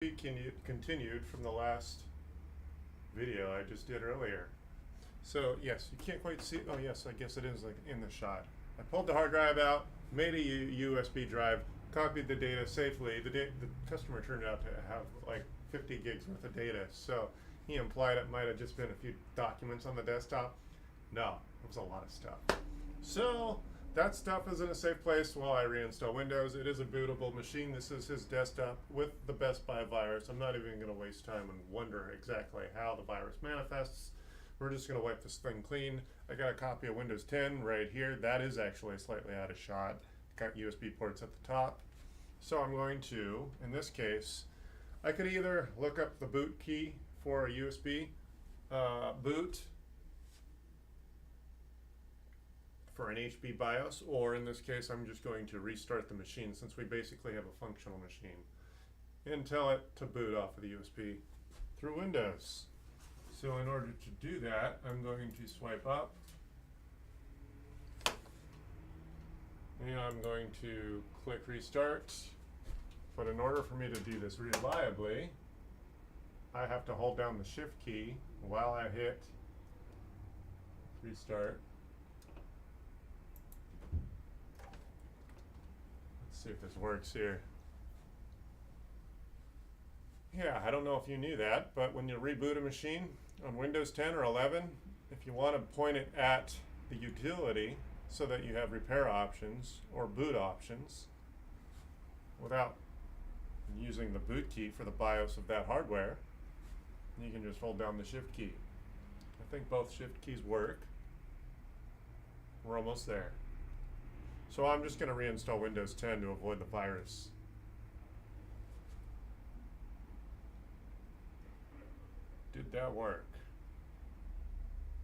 We continued from the last video I just did earlier. So yes, you can't quite see. Oh yes, I guess it is like in the shot. I pulled the hard drive out, made a USB drive, copied the data safely. The customer turned out to have like 50 gigs worth of data. So he implied it might have just been a few documents on the desktop. No, it was a lot of stuff. So that stuff is in a safe place while I reinstall Windows. It is a bootable machine. This is his desktop with the Best Buy virus. I'm not even going to waste time and wonder exactly how the virus manifests. We're just going to wipe this thing clean. I got a copy of Windows 10 right here. That is actually slightly out of shot. Got USB ports at the top. So I'm going to, in this case, I could either look up the boot key for a USB boot for an HP BIOS, or in this case I'm just going to restart the machine since we basically have a functional machine, and tell it to boot off of the USB through Windows. So in order to do that, I'm going to swipe up and I'm going to click restart. But in order for me to do this reliably, I have to hold down the shift key while I hit restart. Let's see if this works here. Yeah, I don't know if you knew that, but when you reboot a machine on Windows 10 or 11, if you want to point it at the utility so that you have repair options or boot options without using the boot key for the BIOS of that hardware, you can just hold down the shift key. I think both shift keys work. We're almost there. So I'm just going to reinstall Windows 10 to avoid the virus. Did that work?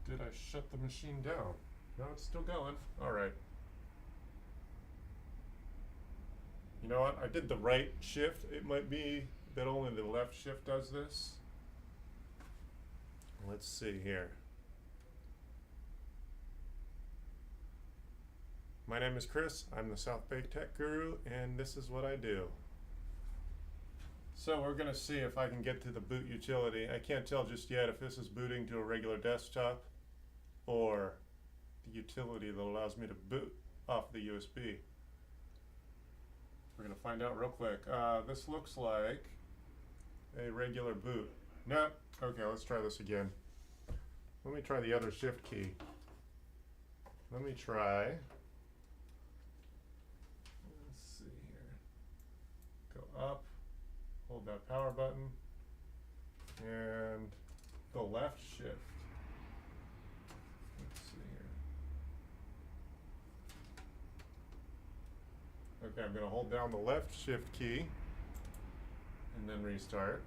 Did I shut the machine down? No, it's still going. All right. You know what? I did the right shift. It might be that only the left shift does this. Let's see here. My name is Chris. I'm the South Bay Tech Guru, and this is what I do. So we're going to see if I can get to the boot utility. I can't tell just yet if this is booting to a regular desktop or the utility that allows me to boot off the USB. We're going to find out real quick. This looks like a regular boot. No. Okay, let's try this again. Let me try the other shift key. Let me try. Let's see here. Go up, hold that power button, and the left shift. Let's see here. Okay, I'm going to hold down the left shift key and then restart.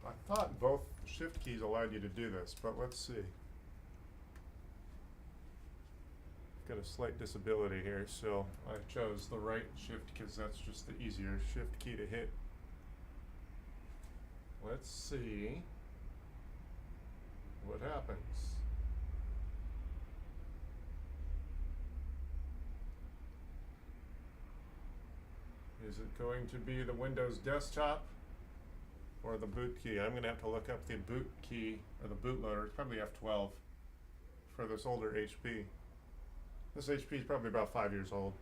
I thought both shift keys allowed you to do this, but let's see. Got a slight disability here, so I chose the right shift because that's just the easier shift key to hit. Let's see what happens. Is it going to be the Windows desktop or the boot key? I'm going to have to look up the boot key or the bootloader. It's probably F12 for this older HP. This HP is probably about 5 years old.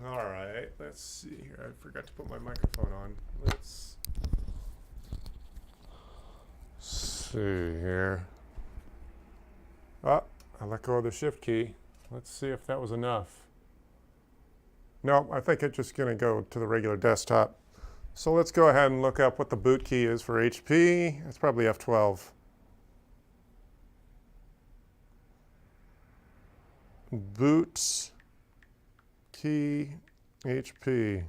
All right, let's see here. I forgot to put my microphone on. Let's see here. Oh, I let go of the shift key. Let's see if that was enough. No, I think it's just going to go to the regular desktop. So let's go ahead and look up what the boot key is for HP. It's probably F12. Boot key HP.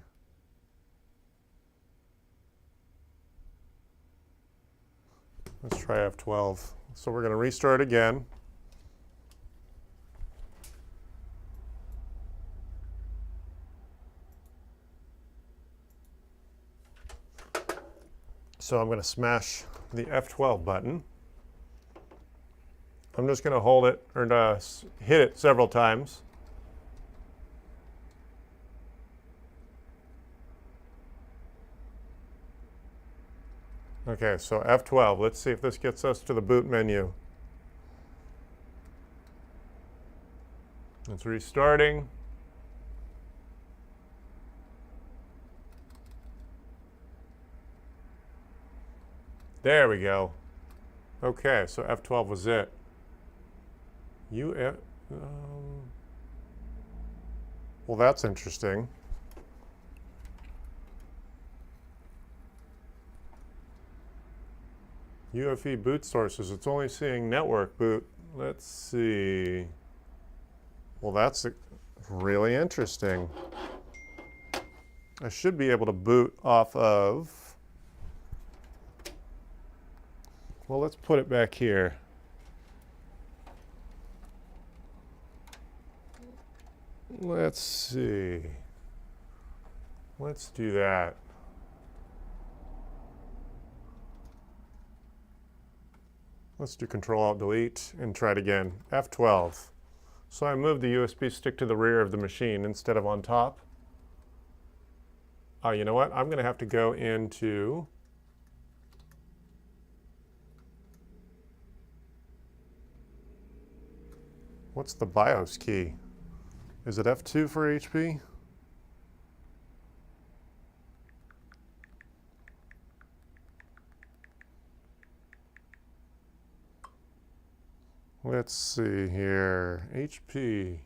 Let's try F12. So we're going to restart again. So I'm going to smash the F12 button. I'm just going to hold it or hit it several times. Okay, so F12. Let's see if this gets us to the boot menu. It's restarting. There we go. Okay, so F12 was it. Well, that's interesting. UEFI boot sources. It's only seeing network boot. Let's see. Well, that's really interesting. I should be able to boot off of. Well, let's put it back here. Let's see. Let's do that. Let's do Control-Alt-Delete and try it again. F12. So I moved the USB stick to the rear of the machine instead of on top. You know what? I'm going to have to go into what's the BIOS key? Is it F2 for HP? Let's see here. HP,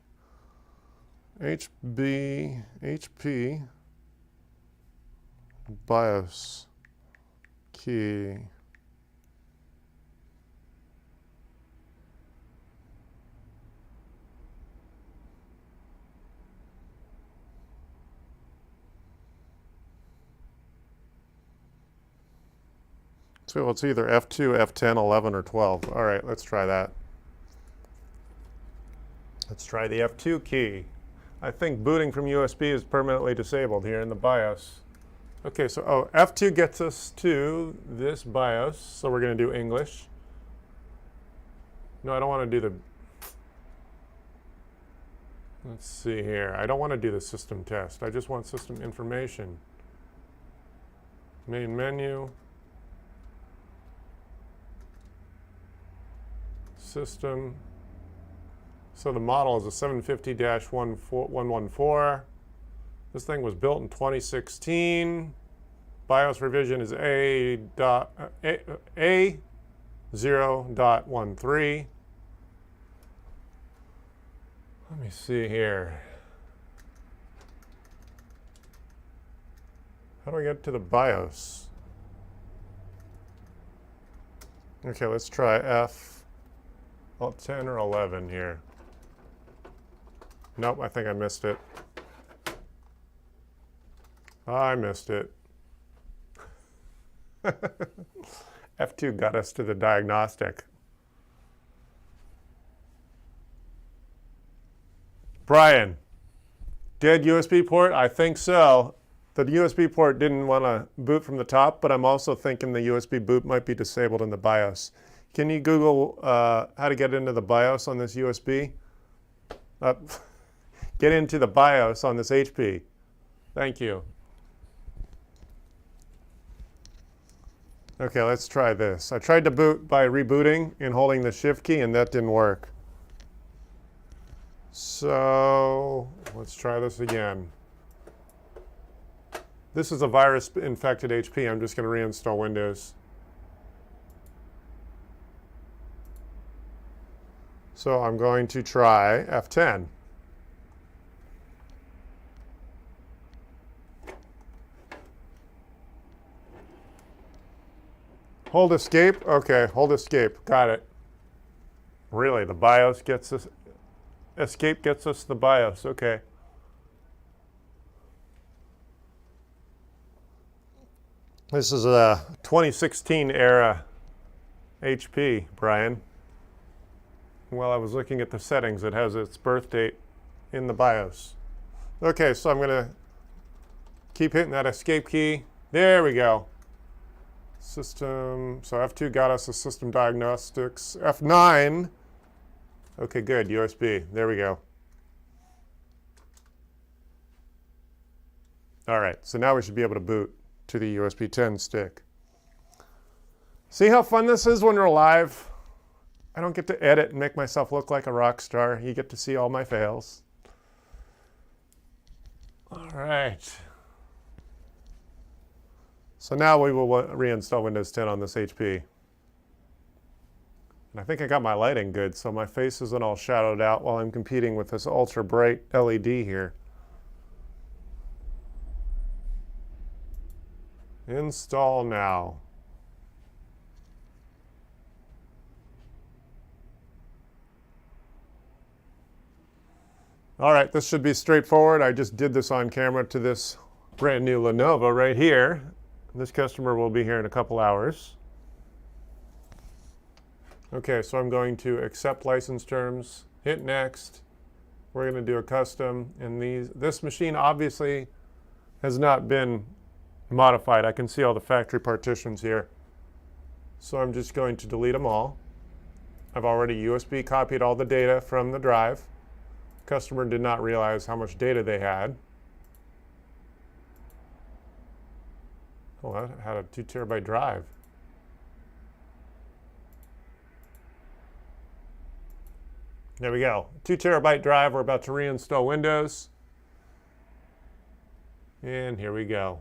BIOS key. So it's either F2, F10, 11, or 12. All right, let's try that. Let's try the F2 key. I think booting from USB is permanently disabled here in the BIOS. Okay, so F2 gets us to this BIOS, so we're going to do English. No, I don't want to do the... Let's see here. I don't want to do the system test. I just want system information. Main menu. System. So the model is a 750-114. This thing was built in 2016. BIOS revision is A0.13. Let me see here. How do I get to the BIOS? Okay, let's try F10 or 11 here. Nope, I think I missed it. I missed it. F2 got us to the diagnostic. Brian, dead USB port? I think so. The USB port didn't want to boot from the top, but I'm also thinking the USB boot might be disabled in the BIOS. Can you Google how to get into the BIOS on this USB? Get into the BIOS on this HP. Thank you. Okay, let's try this. I tried to boot by rebooting and holding the shift key, and that didn't work. So let's try this again. This is a virus-infected HP. I'm just going to reinstall Windows. So I'm going to try F10. Hold escape? Okay, hold escape. Got it. Really, the BIOS gets us, escape gets us the BIOS. Okay. This is a 2016 era HP, Brian. While I was looking at the settings, it has its birth date in the BIOS. Okay, so I'm going to keep hitting that escape key. There we go. System, so F2 got us the system diagnostics. F9 Okay, good, USB. There we go. All right, so now we should be able to boot to the USB 10 stick. See how fun this is when we're live? I don't get to edit and make myself look like a rock star. You get to see all my fails. All right. So now we will reinstall Windows 10 on this HP. And I think I got my lighting good, so my face isn't all shadowed out while I'm competing with this ultra bright LED here. Install now. All right, this should be straightforward. I just did this on camera to this brand new Lenovo right here. This customer will be here in a couple hours. Okay, so I'm going to accept license terms, hit next. We're going to do a custom, and this machine obviously has not been modified. I can see all the factory partitions here. So I'm just going to delete them all. I've already USB copied all the data from the drive. Customer did not realize how much data they had. Oh, that had a 2 terabyte drive. There we go. 2 terabyte drive. We're about to reinstall Windows. And here we go.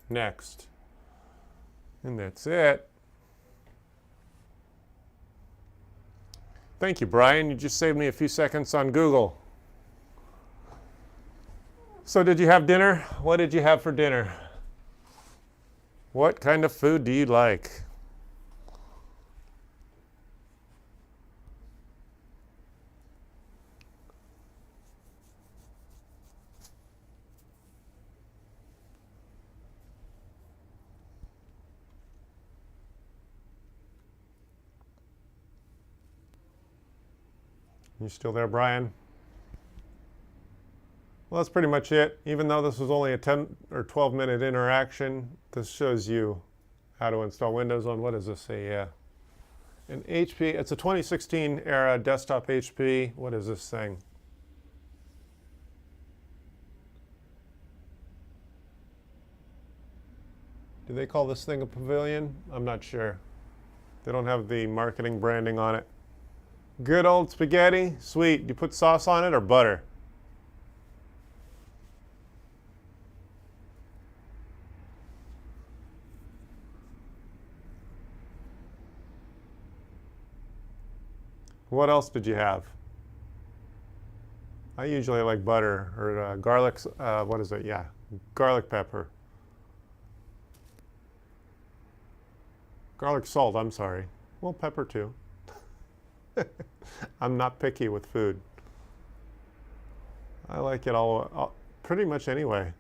Next. And that's it. Thank you, Brian. You just saved me a few seconds on Google. So did you have dinner? What did you have for dinner? What kind of food do you like? You still there, Brian? Well, that's pretty much it. Even though this was only a 10 or 12 minute interaction, this shows you how to install Windows on, what does this say? Yeah. An HP, it's a 2016 era desktop HP. What is this thing? Do they call this thing a Pavilion? I'm not sure. They don't have the marketing branding on it. Good old spaghetti, sweet. Do you put sauce on it or butter? What else did you have? I usually like butter or garlic, what is it? Yeah, garlic pepper. Garlic salt, I'm sorry. Well, pepper too. I'm not picky with food. I like it all pretty much anyway.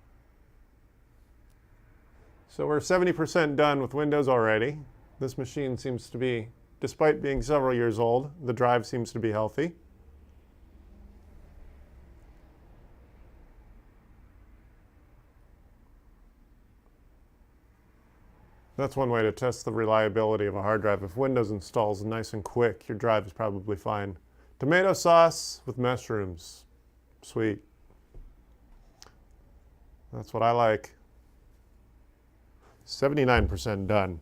So we're 70% done with Windows already. This machine seems to be, despite being several years old, the drive seems to be healthy. That's one way to test the reliability of a hard drive. If Windows installs nice and quick, your drive is probably fine. Tomato sauce with mushrooms. Sweet. That's what I like. 79% done.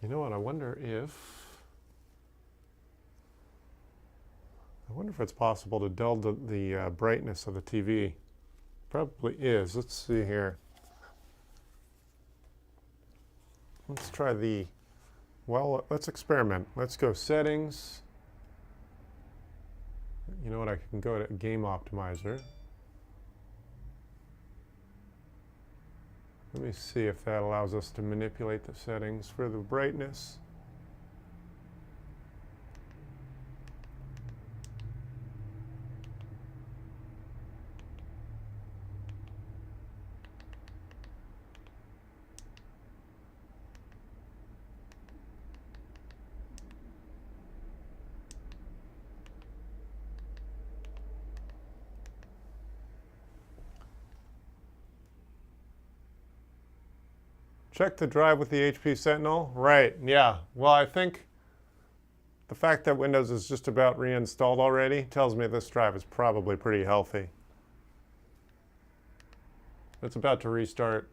You know what, I wonder if it's possible to dull the brightness of the TV. Probably is. Let's see here. Let's try let's experiment. Let's go settings. You know what, I can go to Game Optimizer. Let me see if that allows us to manipulate the settings for the brightness. Check the drive with the HP Sentinel. Right, yeah. Well, I think the fact that Windows is just about reinstalled already tells me this drive is probably pretty healthy. It's about to restart.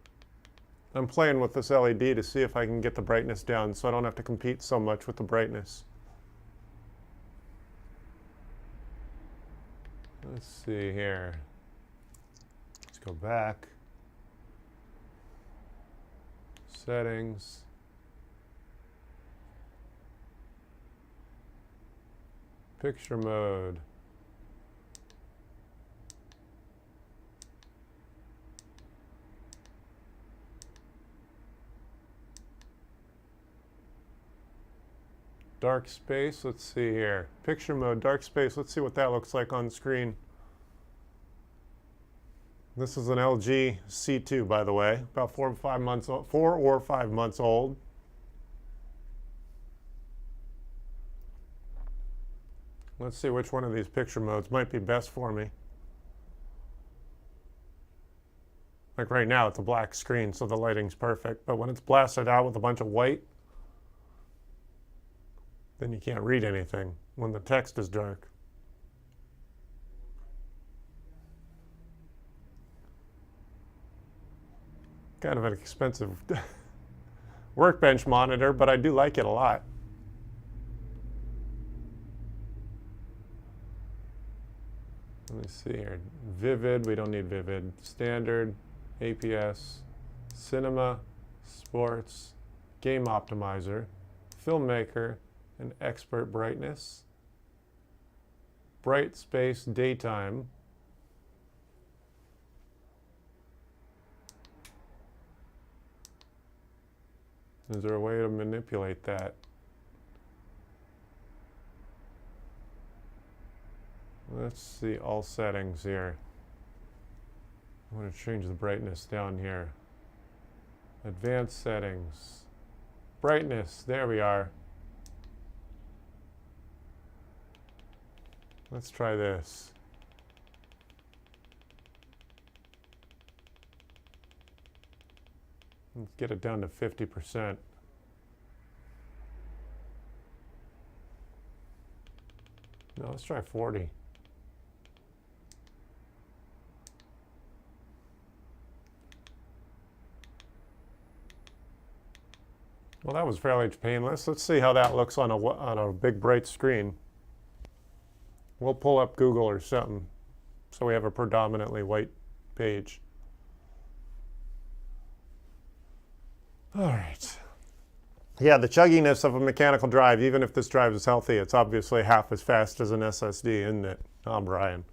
I'm playing with this LED to see if I can get the brightness down so I don't have to compete so much with the brightness. Let's see here. Let's go back. Settings. Picture mode. Dark space, let's see here. Picture mode, dark space, let's see what that looks like on screen. This is an LG C2, by the way, about 4 or 5 months old. Let's see which one of these picture modes might be best for me. Like right now, it's a black screen, so the lighting's perfect. But when it's blasted out with a bunch of white, then you can't read anything when the text is dark. Kind of an expensive workbench monitor, but I do like it a lot. Let me see here. Vivid, we don't need Vivid. Standard, APS, Cinema, Sports, Game Optimizer, Filmmaker, and Expert Brightness. Bright Space, Daytime. Is there a way to manipulate that? Let's see all settings here. I want to change the brightness down here. Advanced settings. Brightness, there we are. Let's try this. Let's get it down to 50%. No, let's try 40. Well, that was fairly painless. Let's see how that looks on a big bright screen. We'll pull up Google or something so we have a predominantly white page. All right. Yeah, the chugginess of a mechanical drive, even if this drive is healthy, it's obviously half as fast as an SSD, isn't it? I'm Brian.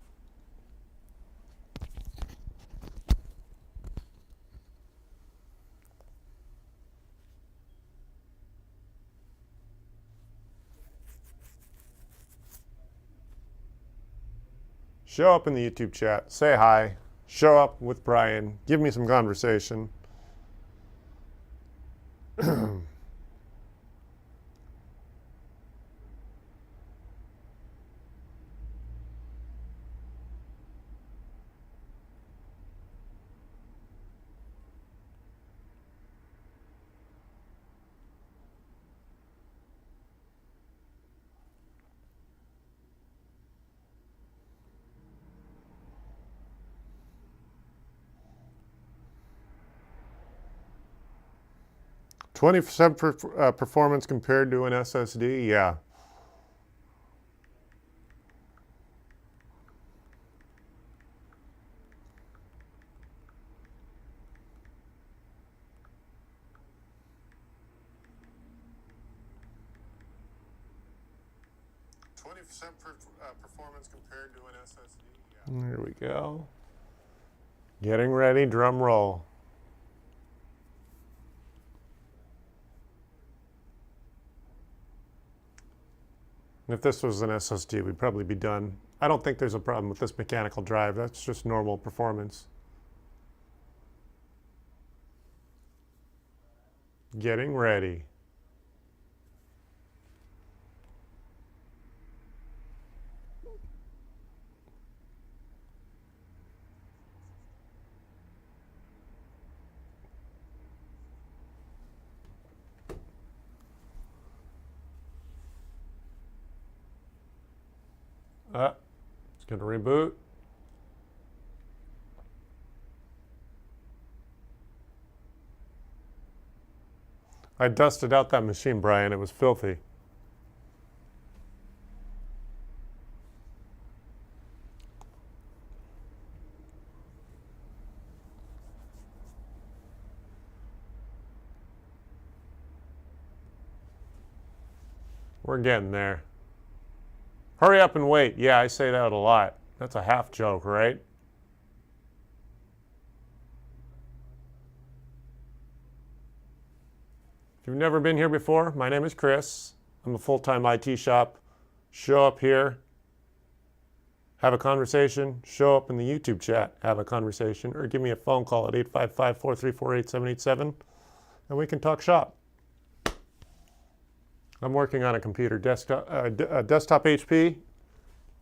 Show up in the YouTube chat, say hi, show up with Brian, give me some conversation. 20% performance compared to an SSD, yeah. Performance compared to an SSD. Yeah. There we go. Getting ready, drum roll. If this was an SSD, we'd probably be done. I don't think there's a problem with this mechanical drive. That's just normal performance. Getting ready. It's going to reboot. I dusted out that machine, Brian. It was filthy. We're getting there. Hurry up and wait. Yeah, I say that a lot. That's a half joke, right? If you've never been here before, my name is Chris. I'm a full-time IT shop. Show up here, have a conversation, show up in the YouTube chat, have a conversation, or give me a phone call at 855-434-8787, and we can talk shop. I'm working on a computer, desktop HP,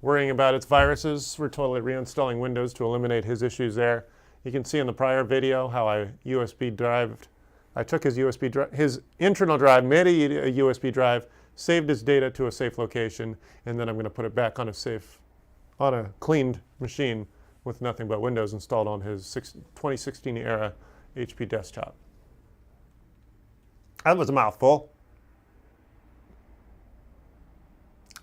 worrying about its viruses. We're totally reinstalling Windows to eliminate his issues there. You can see in the prior video how I took his internal drive, made a USB drive, saved his data to a safe location, and then I'm going to put it back on a cleaned machine with nothing but Windows installed on his 2016 era HP desktop. That was a mouthful.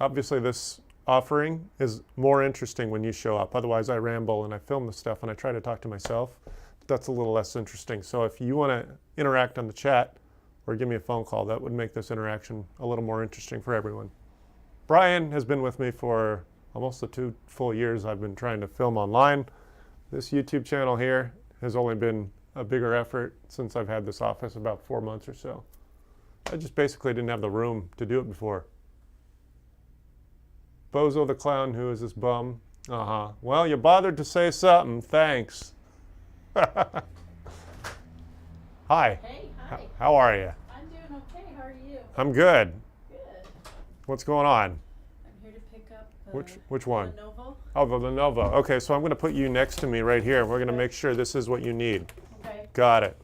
Obviously, this offering is more interesting when you show up. Otherwise, I ramble and I film the stuff and I try to talk to myself. That's a little less interesting. So if you want to interact on the chat or give me a phone call, that would make this interaction a little more interesting for everyone. Brian has been with me for almost the 2 full years I've been trying to film online. This YouTube channel here has only been a bigger effort since I've had this office, about 4 months or so. I just basically didn't have the room to do it before. Bozo the Clown, who is this bum? Well, you bothered to say something. Thanks. Hi. Hey, hi. How are you? I'm doing okay. How are you? I'm good. Good. What's going on? I'm here to pick up Which one? Lenovo. Oh, the Lenovo. Okay, so I'm going to put you next to me right here. We're going to make sure this is what you need. Okay. Got it.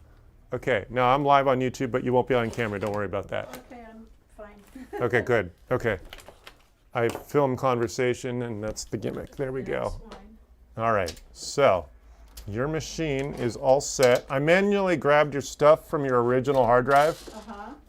Okay, now I'm live on YouTube, but you won't be on camera. Don't worry about that. Okay, I'm fine. Okay, good. Okay. I film conversation, and that's the gimmick. There we go. That's fine. All right, so your machine is all set. I manually grabbed your stuff from your original hard drive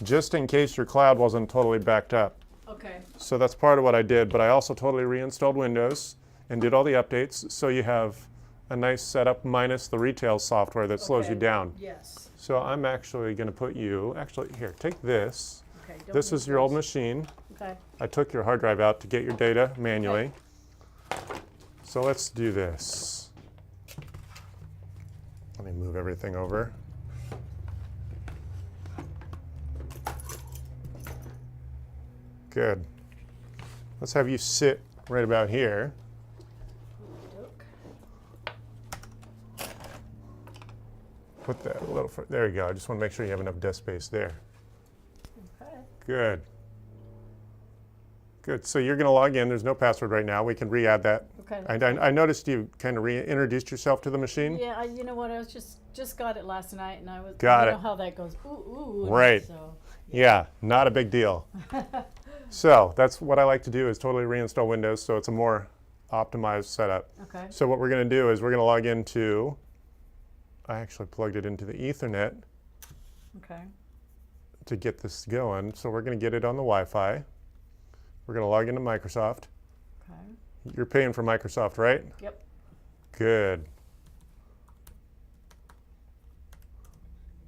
just in case your cloud wasn't totally backed up. Okay. So that's part of what I did, but I also totally reinstalled Windows and did all the updates so you have a nice setup minus the retail software that slows you down. Yes. So I'm actually going to put you, here, take this. Okay. This is your old machine. Okay. I took your hard drive out to get your data manually. Okay. So let's do this. Let me move everything over. Good. Let's have you sit right about here. Put that a little further. There you go. I just want to make sure you have enough desk space there. Okay. Good. Good. So you're going to log in. There's no password right now. We can re-add that. Okay. I noticed you kind of reintroduced yourself to the machine. Yeah, you know what? I was just got it last night, and I was. Got you it. know how that goes. Ooh. Right. So. Yeah, not a big deal. So that's what I like to do is totally reinstall Windows so it's a more optimized setup. Okay. So what we're going to do is we're going to log into, I actually plugged it into the Ethernet Okay. to get this going. So we're going to get it on the Wi-Fi. We're going to log into Microsoft. Okay. You're paying for Microsoft, right? Yep. Good.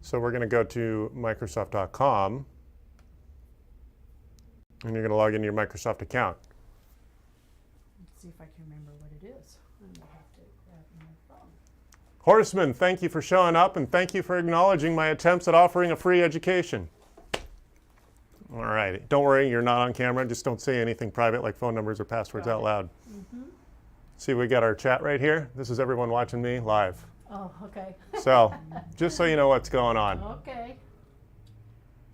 So we're going to go to Microsoft.com, and you're going to log into your Microsoft account. Let's see if I can remember what it is. I'm gonna have to grab my phone. Horseman, thank you for showing up, and thank you for acknowledging my attempts at offering a free education. All right. Don't worry, you're not on camera. Just don't say anything private like phone numbers or passwords out loud. Mm-hmm. See, we got our chat right here. This is everyone watching me live. Oh, okay. So, just so you know what's going on. Okay.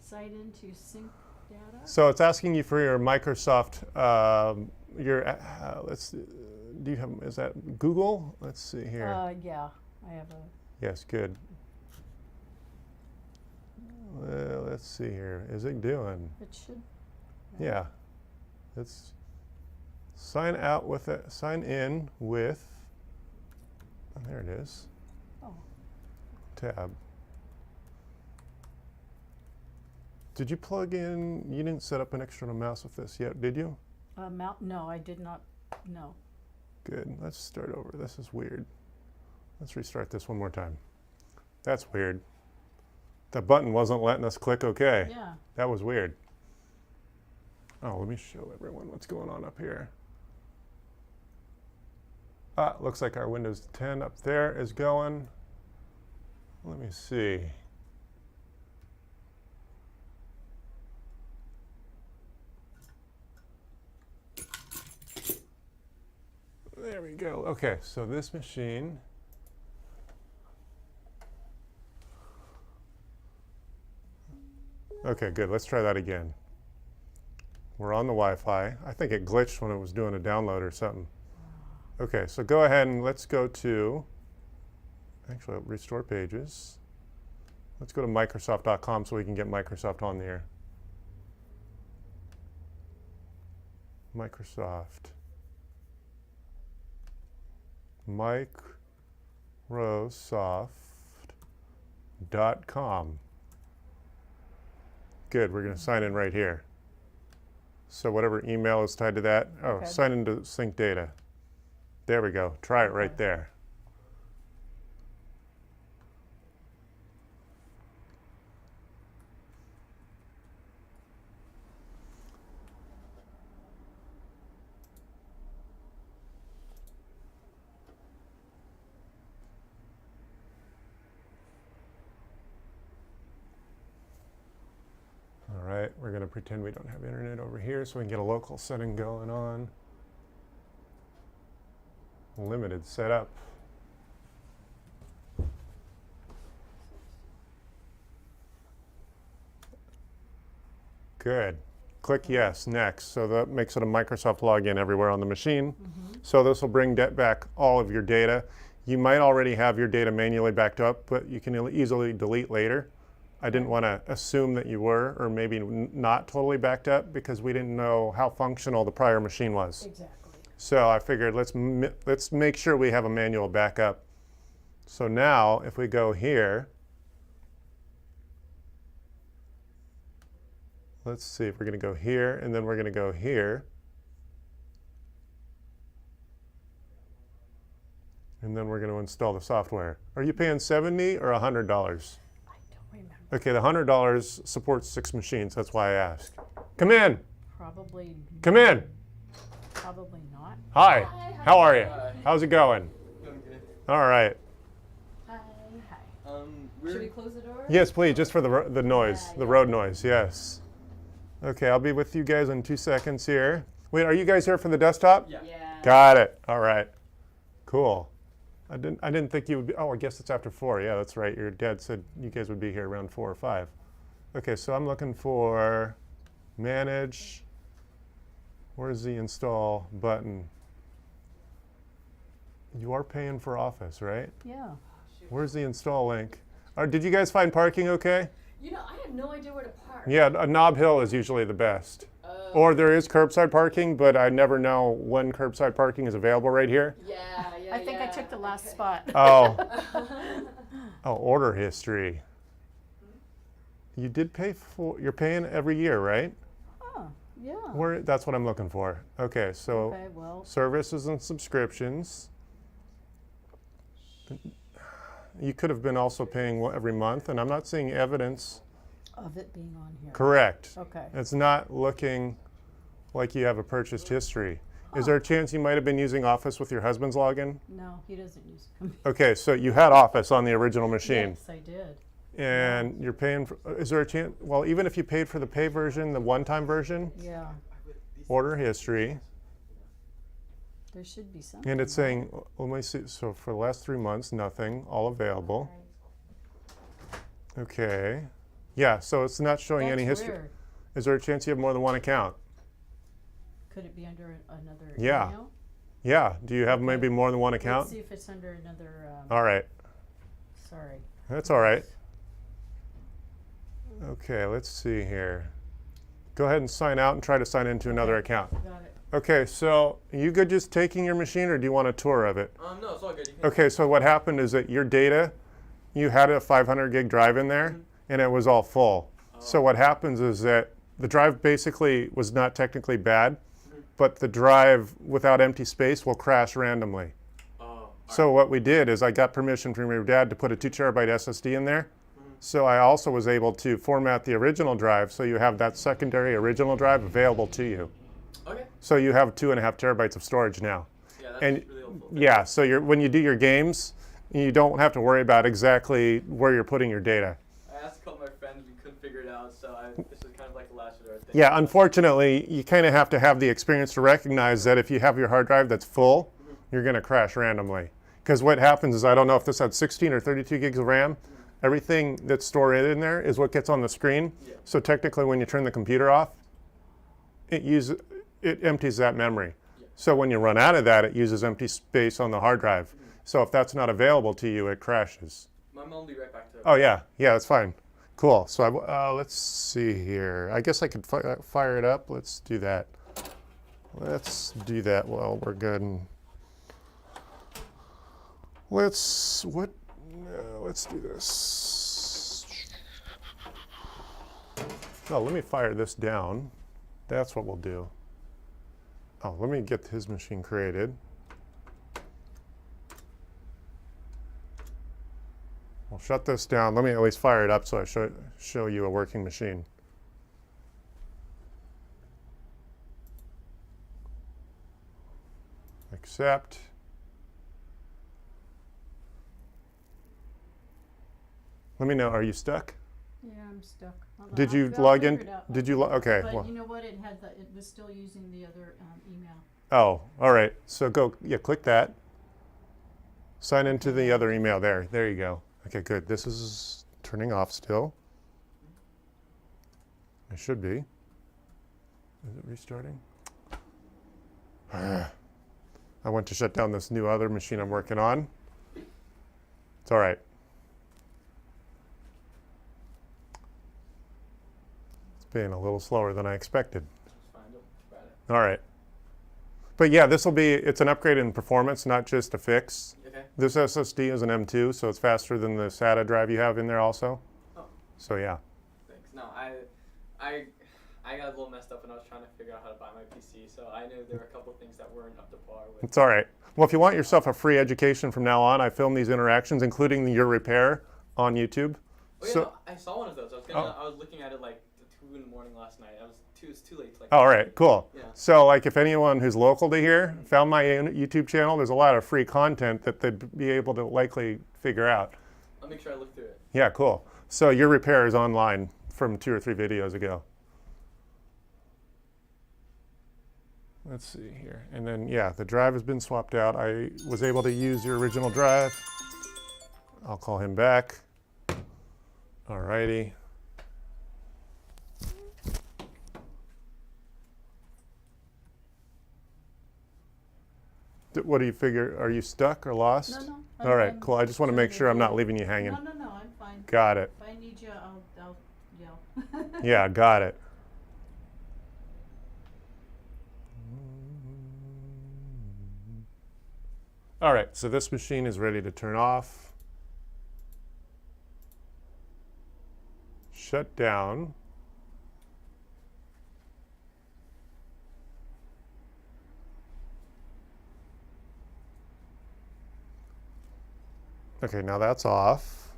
Sign into sync data. So it's asking you for your Microsoft, let's see, do you have, is that Google? Let's see here. Yeah, I have a. Yes, good. Well, let's see here. Is it doing? It should. Yeah. It's Sign out with it. Sign in with. Oh, there it is. Oh, Tab. Did you plug in? You didn't set up an external mouse with this yet, did you? no, I did not, no. Good. Let's start over. This is weird. Let's restart this one more time. That's weird. The button wasn't letting us click OK. Yeah, That was weird. Oh, let me show everyone what's going on up here. Looks like our Windows 10 up there is going. Let me see. There we go. Okay, so this machine. Okay, good. Let's try that again. We're on the Wi-Fi. I think it glitched when it was doing a download or something. Okay, so go ahead and let's go to, actually, restore pages. Let's go to Microsoft.com so we can get Microsoft on the air. Microsoft. Microsoft.com. Good, we're going to sign in right here. So whatever email is tied to that, Okay. sign into sync data. There we go. Try it right Okay. there. All right, we're going to pretend we don't have internet over here so we can get a local setting going on. Limited setup. Good. Click yes, next. So that makes it a Microsoft login everywhere on the machine. So this will bring back all of your data. You might already have your data manually backed up, but you can easily delete later. I didn't want to assume that you were, or maybe not totally backed up, because we didn't know how functional the prior machine was. exactly. So I figured let's make sure we have a manual backup. So now if we go here, let's see if we're going to go here, and then we're going to go here. And then we're going to install the software. Are you paying $70 or $100? I don't remember. Okay, the $100 supports 6 machines. That's why I asked. Come Probably, in. probably not. Hi. Hi, How are you? Hi. How's it going? Doing good. All right. Hi. Should we close the door? Yes, please, just for the noise, Yeah, the yeah. road noise, yes. Okay, I'll be with you guys in 2 seconds here. Wait, are you guys here for the desktop? Yeah. Yeah. Got it. All right. Cool. I didn't think you would be, oh, I guess it's after 4. Yeah, that's right. Your dad said you guys would be here around 4 or 5. Okay, so I'm looking for manage. Where's the install button? You are paying for Office, right? Yeah. Where's the install link? Did you guys find parking okay? You know, I have no idea where to park. Yeah, Nob Hill is usually the best. Oh. Or there is curbside parking, but I never know when curbside parking is available right here. Yeah. I think I took the last Okay. spot. Oh, order history. You did pay for, you're paying every year, right? Oh, yeah. That's what I'm looking for. Okay, so Okay, well, services and subscriptions. You could have been also paying every month, and I'm not seeing evidence. of it being on here. Correct. Okay. It's not looking like you have a purchased history. Is there a chance you might have been using Office with your husband's login? No, he doesn't use computer. Okay, so you had Office on the original machine, Yes, I did. and you're paying for, is there a chance, well, even if you paid for the pay version, the one-time version, Yeah, order history, there should be something. and it's saying, let me see, so for the last 3 months, nothing, all available. Okay. Yeah, so it's not showing any That's history. weird. Is there a chance you have more than one account? Could it be under another Yeah. email? Yeah, do you have Okay. maybe more than one Let's account? see if it's under another, All right, sorry. that's all right. Okay, let's see here. Go ahead and sign out and try to sign into another account. Got it. Okay, so you good just taking your machine, or do you want a tour of it? No, it's all good. You can Okay, so what happened is that your data, you had a 500 gig drive in there, and it was all full. So what happens is that the drive basically was not technically bad, but the drive without empty space will crash randomly. So what we did is I got permission from your dad to put a 2 terabyte SSD in there. So I also was able to format the original drive so you have that secondary original drive available to you. Okay. So you have 2.5 terabytes of storage now. Yeah, that's And really helpful. yeah, so when you do your games, you don't have to worry about exactly where you're putting your data. I asked a couple of my friends, we couldn't figure it out, so this is kind of like a last resort thing. Yeah, unfortunately, you kind of have to have the experience to recognize that if you have your hard drive that's full, you're going to crash randomly. Because what happens is, I don't know if this had 16 or 32 gigs of RAM, everything that's stored in there is what gets on the screen. Yeah. So technically when you turn the computer off, it empties that memory. Yeah. So when you run out of that, it uses empty space on the hard drive. So if that's not available to you, it crashes. My mom will be right back to it. Oh yeah, that's fine. Cool. So let's see here. I guess I could fire it up. Let's do that. Let's do that while we're good. Let's do this. Oh, let me fire this down. That's what we'll do. Oh, let me get his machine created. We'll shut this down. Let me at least fire it up so I show you a working machine. Accept. Let me know, are you stuck? Yeah, I'm stuck. Did you log in? Did you okay, But well. you know what? It was still using the other email. Oh, all right. So click that. Sign into the other email there. There you go. Okay, good. This is turning off still. It should be. Is it restarting? I went to shut down this new other machine I'm working on. It's all right. It's being a little slower than I expected. It's fine, don't worry about it. All right. But yeah, it's an upgrade in performance, not just a fix. Okay. This SSD is an M2, so it's faster than the SATA drive you have in there also. Oh. So yeah. Thanks. No, I got a little messed up when I was trying to figure out how to buy my PC, so I knew there were a couple of things that weren't up to par with. It's all right. Well, if you want yourself a free education from now on, I film these interactions, including your repair, on YouTube. Oh yeah, So, no, I saw one of those. I was looking at it like 2 in the morning last night. It's too late to like. oh, all right, cool. Yeah. So like if anyone who's local to here found my YouTube channel, there's a lot of free content that they'd be able to likely figure out. I'll make sure I look through it. Yeah, cool. So your repair is online from 2 or 3 videos ago. Let's see here. And then, yeah, the drive has been swapped out. I was able to use your original drive. I'll call him back. All righty. What do you figure? Are you stuck or lost? No. All right, cool. I just want to make sure I'm not leaving you hanging. No, I'm fine. Got it. If I need you, I'll yell. Yeah, got it. All right, so this machine is ready to turn off. Shut down. Okay, now that's off.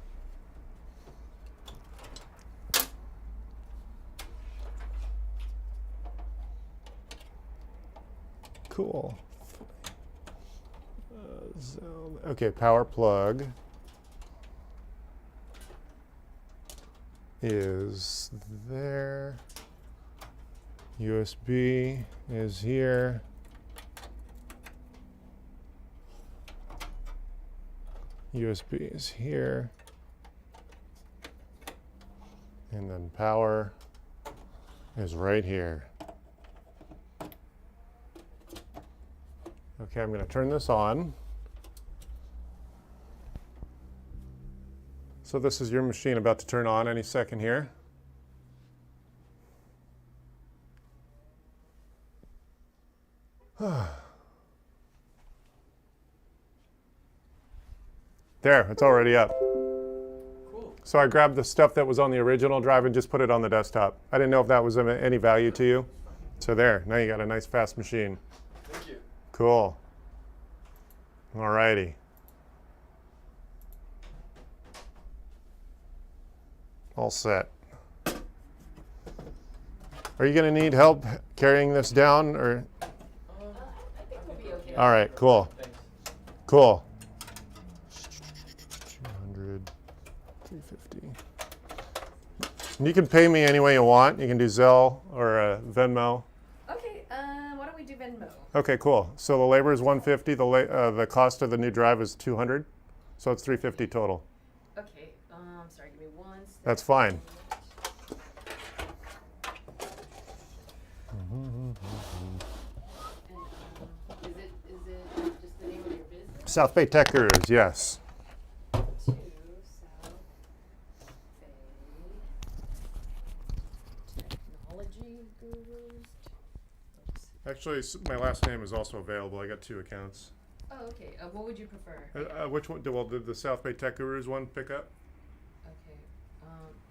Cool. Okay, power plug is there. USB is here. USB is here. And then power is right here. Okay, I'm going to turn this on. So this is your machine about to turn on any second here. There, it's already up. Cool. So I grabbed the stuff that was on the original drive and just put it on the desktop. I didn't know if that was of any value to you. So there, now you got a nice fast machine. Thank you. Cool. Alrighty. All set. Are you going to need help carrying this down, or? I think we'll be okay. All right, cool. Thanks. Cool. 200, 350. And you can pay me any way you want. You can do Zelle or Venmo. Okay, why don't we do Venmo? Okay, cool. So the labor is 150. The cost of the new drive is 200. So it's 350 total. Okay, sorry, give me 1 second. That's fine. And, is it just the name of your business? South Bay Tech Gurus, yes. To South Bay Technology Gurus. Oops. Actually, my last name is also available. I got 2 accounts. Oh, okay. What would you prefer? Which one? Well, did the South Bay Tech Gurus one pick up? Okay.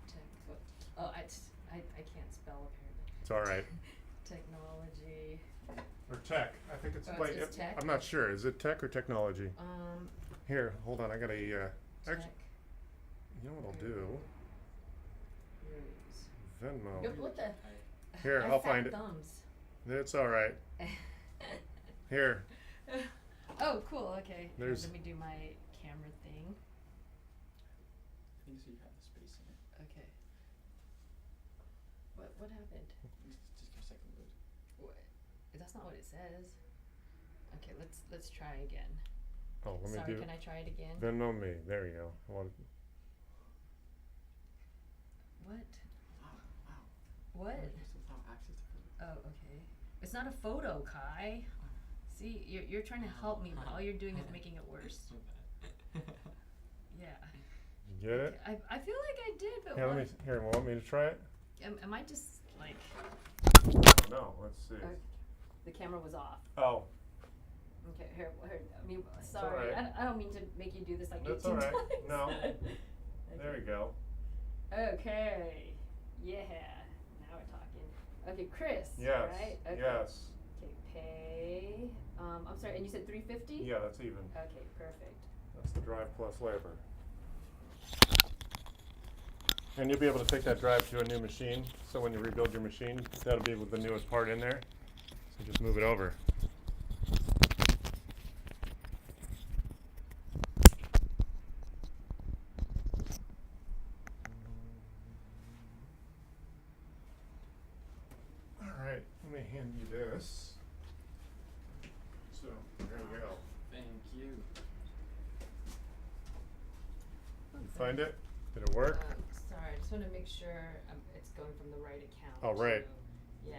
Tech. What? Oh, I can't spell apparently. It's all right. Technology. Or tech. I think it's Oh, like it's tech? I'm not sure. Is it tech or technology? Um, Here, hold on. I got a. tech. You know what I'll do? Gurus. Venmo. Yep, what the? Here, I have I'll fat find it. thumbs. It's all right. Here. Oh, cool. Okay. There's- Let me do my camera thing. I think so you have the space in it. Okay. What happened? Just give a second load. What? That's not what it says. Okay, let's try again. Oh, let me Sorry, do can I try it again? Venmo me. There you go. What? Wow. What? You still have access to it. Oh, okay. It's not a photo, Kai. See, you're trying to help me, but all you're doing is making it worse. Yeah. You get it? I feel like I did, but Here, what? let me. Here, want me to try it? Am I just like No. Let's see. the camera was off? Oh, Okay, here. I mean, all sorry. right. I don't mean to make you do this like That's 18 all right. times. No. Okay. there you go. Okay. Yeah. Now we're talking. Okay, Chris. Yes. Right? Okay. Yes. Okay, pay. I'm sorry, and you said 350? Yeah, that's even. Okay, perfect. That's the drive plus labor. And you'll be able to take that drive to a new machine. So when you rebuild your machine, that'll be with the newest part in there. So just move it over. All right, let me hand you this. So there you go. Thank you. You find it? Did it work? Sorry, I just want to make sure it's going from the right account. Oh, right. to- Yeah.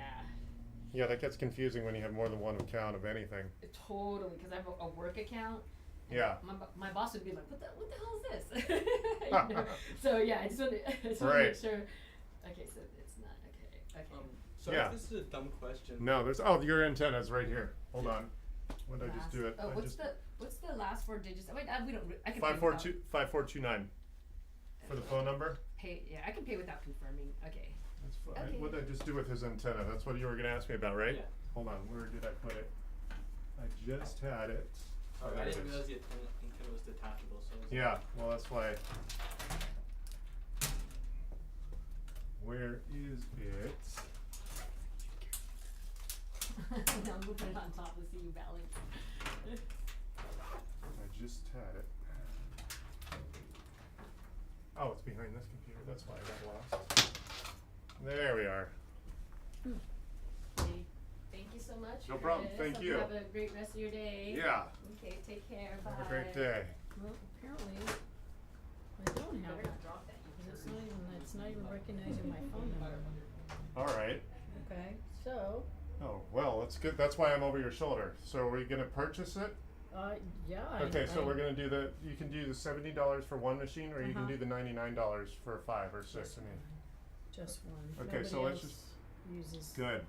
Yeah, that gets confusing when you have more than one account of anything. Totally, because I have a work account. and Yeah. My boss would be like, what the hell is this? You know? So yeah, I just want to Right. make sure. Okay, so it's not okay. Okay. Sorry Yeah. if this is a dumb question. No, there's your antenna's right here. Hold on. When did I just do it? Oh, I what's just the last 4 digits? Wait, we don't. I can pay 5429 for the phone number. Pay. Yeah, I can pay without confirming. Okay. That's fine. Okay. What did I just do with his antenna? That's what you were gonna ask me about, right? Yeah. Hold on. Where did I put it? I just had it. Oh, there I it didn't is. realize the antenna was detachable. So. Yeah. Well, that's why. Where is it? Now I'm moving it on top to see you balance. I just had it. Oh, it's behind this computer. That's why I got lost. There we are. Okay. Thank you so much. No problem. Chris. Thank Hope you. Have a great rest of your day. Yeah. Okay, take care. Bye. Have a great day. Well, apparently, I don't have Better it. not drop that. It's not even recognizing my phone number. All right. Okay, so, Oh, well, that's good. That's why I'm over your shoulder. So are we going to purchase it? yeah. Okay, so we're going to do you can do the $70 for one machine, or you can Uh-huh. do the $99 for 5 or 6. I mean, Just one. Okay, so Nobody let's else uses. good.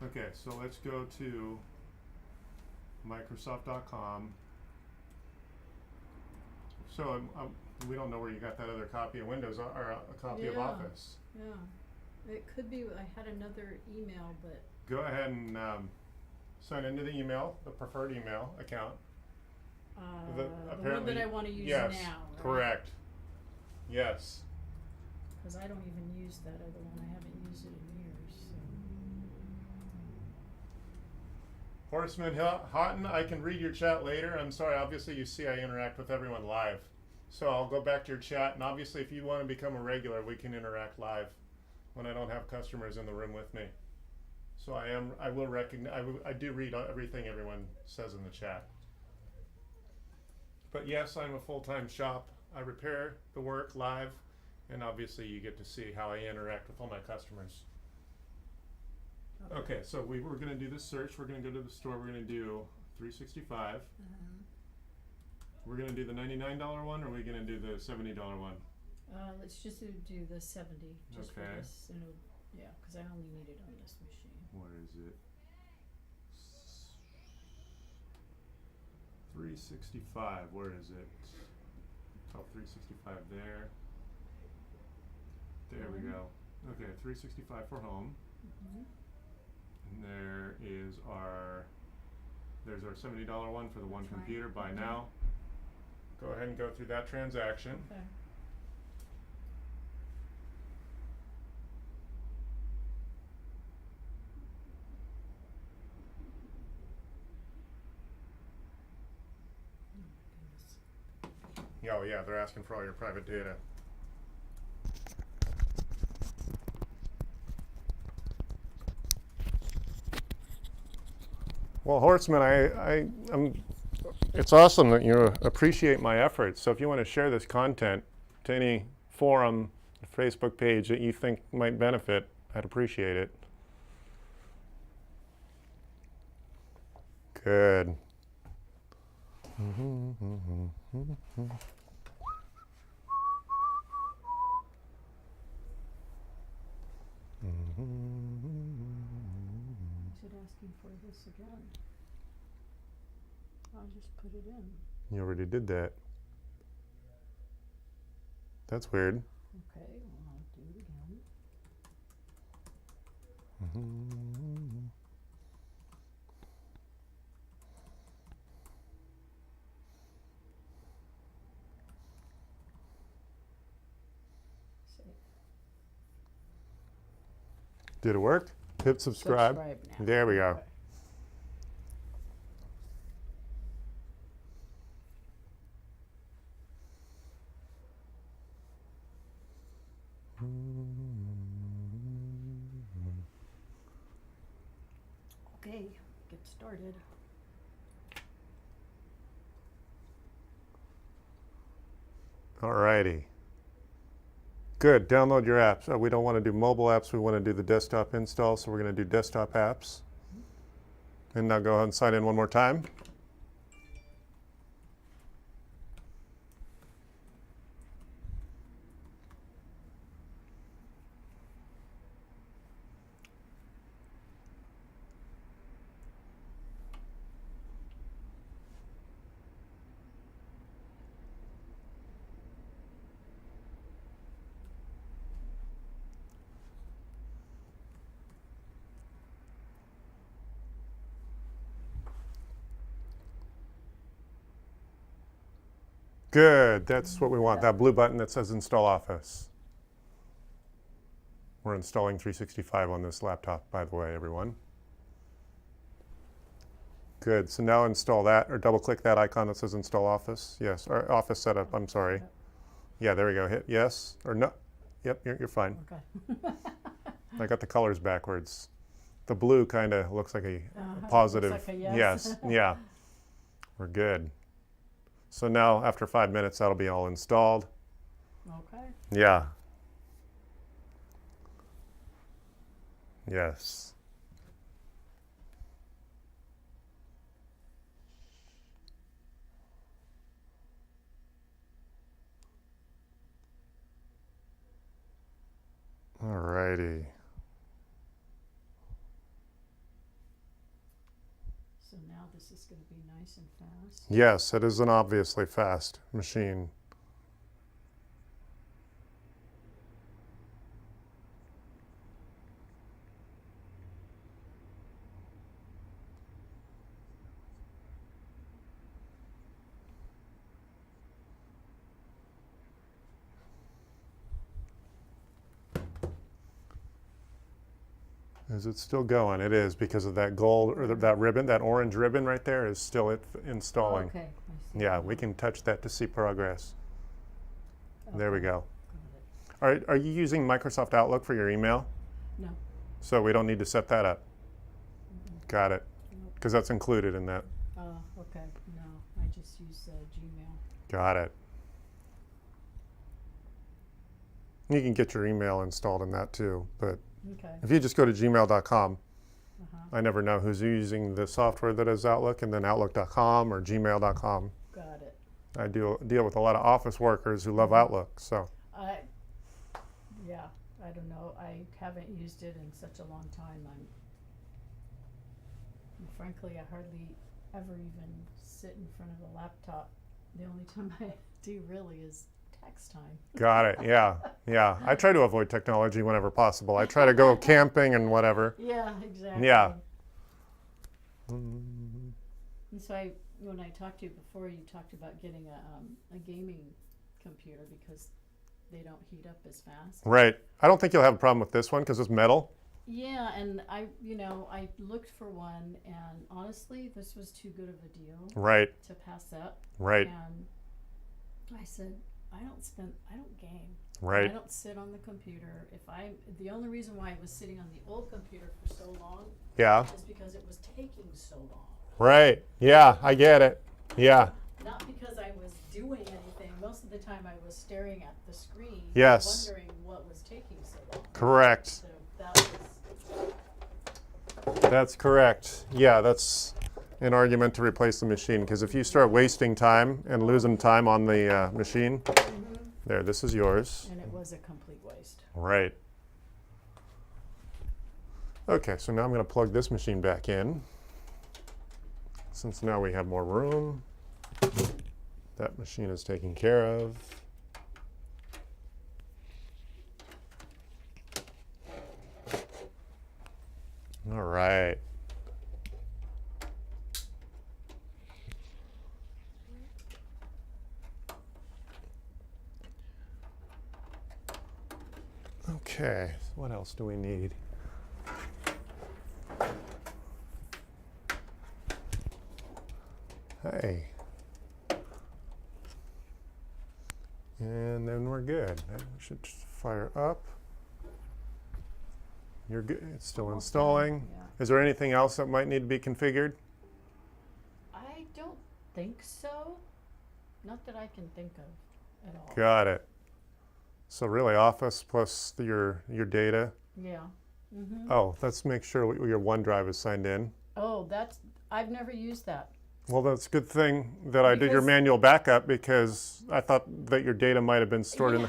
Okay, so let's go to Microsoft.com. So we don't know where you got that other copy of Windows or a copy of Yeah. Office. Yeah, it could be, I had another email, but, Go ahead and sign into the email, the preferred email account. the one apparently- that I wanna use yes, now, right? correct. Yes. Cause I don't even use that other one, I haven't used it in years, so. Horseman Houghton, I can read your chat later. I'm sorry, obviously you see I interact with everyone live. So I'll go back to your chat, and obviously if you want to become a regular, we can interact live when I don't have customers in the room with me. So I will recognize, I do read everything everyone says in the chat. But yes, I'm a full-time shop. I repair the work live, and obviously you get to see how I interact with all my customers. Okay, so we were gonna do this search, we're gonna go to the store, we're gonna do 365. We're gonna do the $99 one, or are we gonna do the $70 one? Let's just do the 70, just for Okay. this, and it'll, yeah, cause I only need it on this machine. Where is it? 365, where is it? Oh, 365 there. There we Home. go. Okay, 365 for home. Mhm. And there's our $70 one for the one That's right. computer, buy Okay. now. Go ahead and go through that transaction. Okay. Oh my goodness. Oh yeah, they're asking for all your private data. Well, Horseman, it's awesome that you appreciate my efforts. So if you want to share this content to any forum, Facebook page that you think might benefit, I'd appreciate it. Good. Is it asking for this again? I'll just put it in. You already did that. That's weird. Okay, well, I'll do it again. Say, Did it work? Hit subscribe. now. There we go. Okay. Okay, get started. Alrighty. Good, download your apps. We don't want to do mobile apps, we want to do the desktop install, so we're going to do desktop apps. And now go ahead and sign in one more time. Good, that's what we want, that blue button that says Install Office. We're installing 365 on this laptop, by the way, everyone. Good, so now install that, or double click that icon that says Install Office. Yes, or Office Setup, I'm sorry. Setup. Yeah, there we go, hit yes, or no. Yep, you're fine. Okay. I got the colors backwards. The blue kind of looks like a Uh-huh, positive. looks like a yes. Yes, yeah. We're good. So now, after 5 minutes, that'll be all installed. Okay. Yeah. Yes. Alrighty. So now this is going to be nice and fast. Yes, it is an obviously fast machine. Is it still going? It is, because of that gold, or that ribbon, that orange ribbon right there is still installing. Okay, I see. Yeah, we can touch that to see progress. There we Okay, go. got it. Are you using Microsoft Outlook for your email? No. So we don't need to set that up. Mm-mm. Got it. Nope. Because that's included in that. Okay, no, I just use Gmail. Got it. You can get your email installed in that too, but Okay, if you just go to gmail.com, uh-huh, I never know who's using the software that is Outlook, and then outlook.com or gmail.com. got it. I deal with a lot of office workers who love Outlook, so. Yeah, I don't know, I haven't used it in such a long time, frankly, I hardly ever even sit in front of a laptop. The only time I do really is text time. Got it, yeah, yeah. I try to avoid technology whenever possible. I try to go camping and whatever. Yeah, exactly. Yeah. And so when I talked to you before, you talked about getting a gaming computer because they don't heat up as fast. Right. I don't think you'll have a problem with this one because it's metal. Yeah, and I looked for one, and honestly, this was too good of a deal Right, to pass up. right, And I said, I don't game. I right. don't sit on the computer. The only reason why I was sitting on the old computer for so long Yeah, is because it was taking so long. right. Yeah, I get it. Yeah, Not because I was doing anything. Most of the time I was staring at the screen, Yes. wondering what was taking so long. correct. So that was, That's correct. Yeah, that's an argument to replace the machine, because if you start wasting time and losing time on the machine, there, this is yours. and it was a complete waste. Right. Okay, so now I'm going to plug this machine back in. Since now we have more room. That machine is taken care of. All right. Okay, so what else do we need? Hey. And then we're good. Then we should just fire up. You're good. It's still Almost installing. done, yeah. Is there anything else that might need to be configured? I don't think so. Not that I can think of at all. Got it. So really Office plus your data. Yeah. Mm-hmm. Oh, let's make sure your OneDrive is signed in. Oh, I've never used that. Well, that's a good thing that I did your Because- manual backup, because I thought that your data might have been stored in the.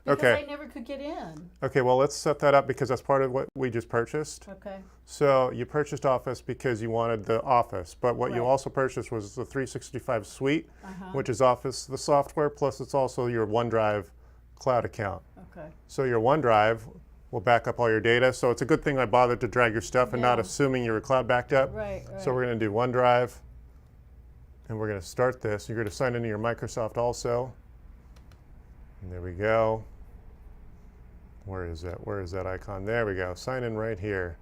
Because Okay. I never could get in. Okay, well, let's set that up because that's part of what we just purchased. Okay. So you purchased Office because you wanted the Office, but what you Right. also purchased was the 365 Suite, Uh-huh. which is Office, the software, plus it's also your OneDrive cloud account. Okay. So your OneDrive will back up all your data. So it's a good thing I bothered to drag your stuff and not Yeah. assuming you were cloud backed up. Right, right. So we're going to do OneDrive, and we're going to start this. You're going to sign into your Microsoft also. And there we go. Where is that? Where is that icon? There we go. Sign in right here.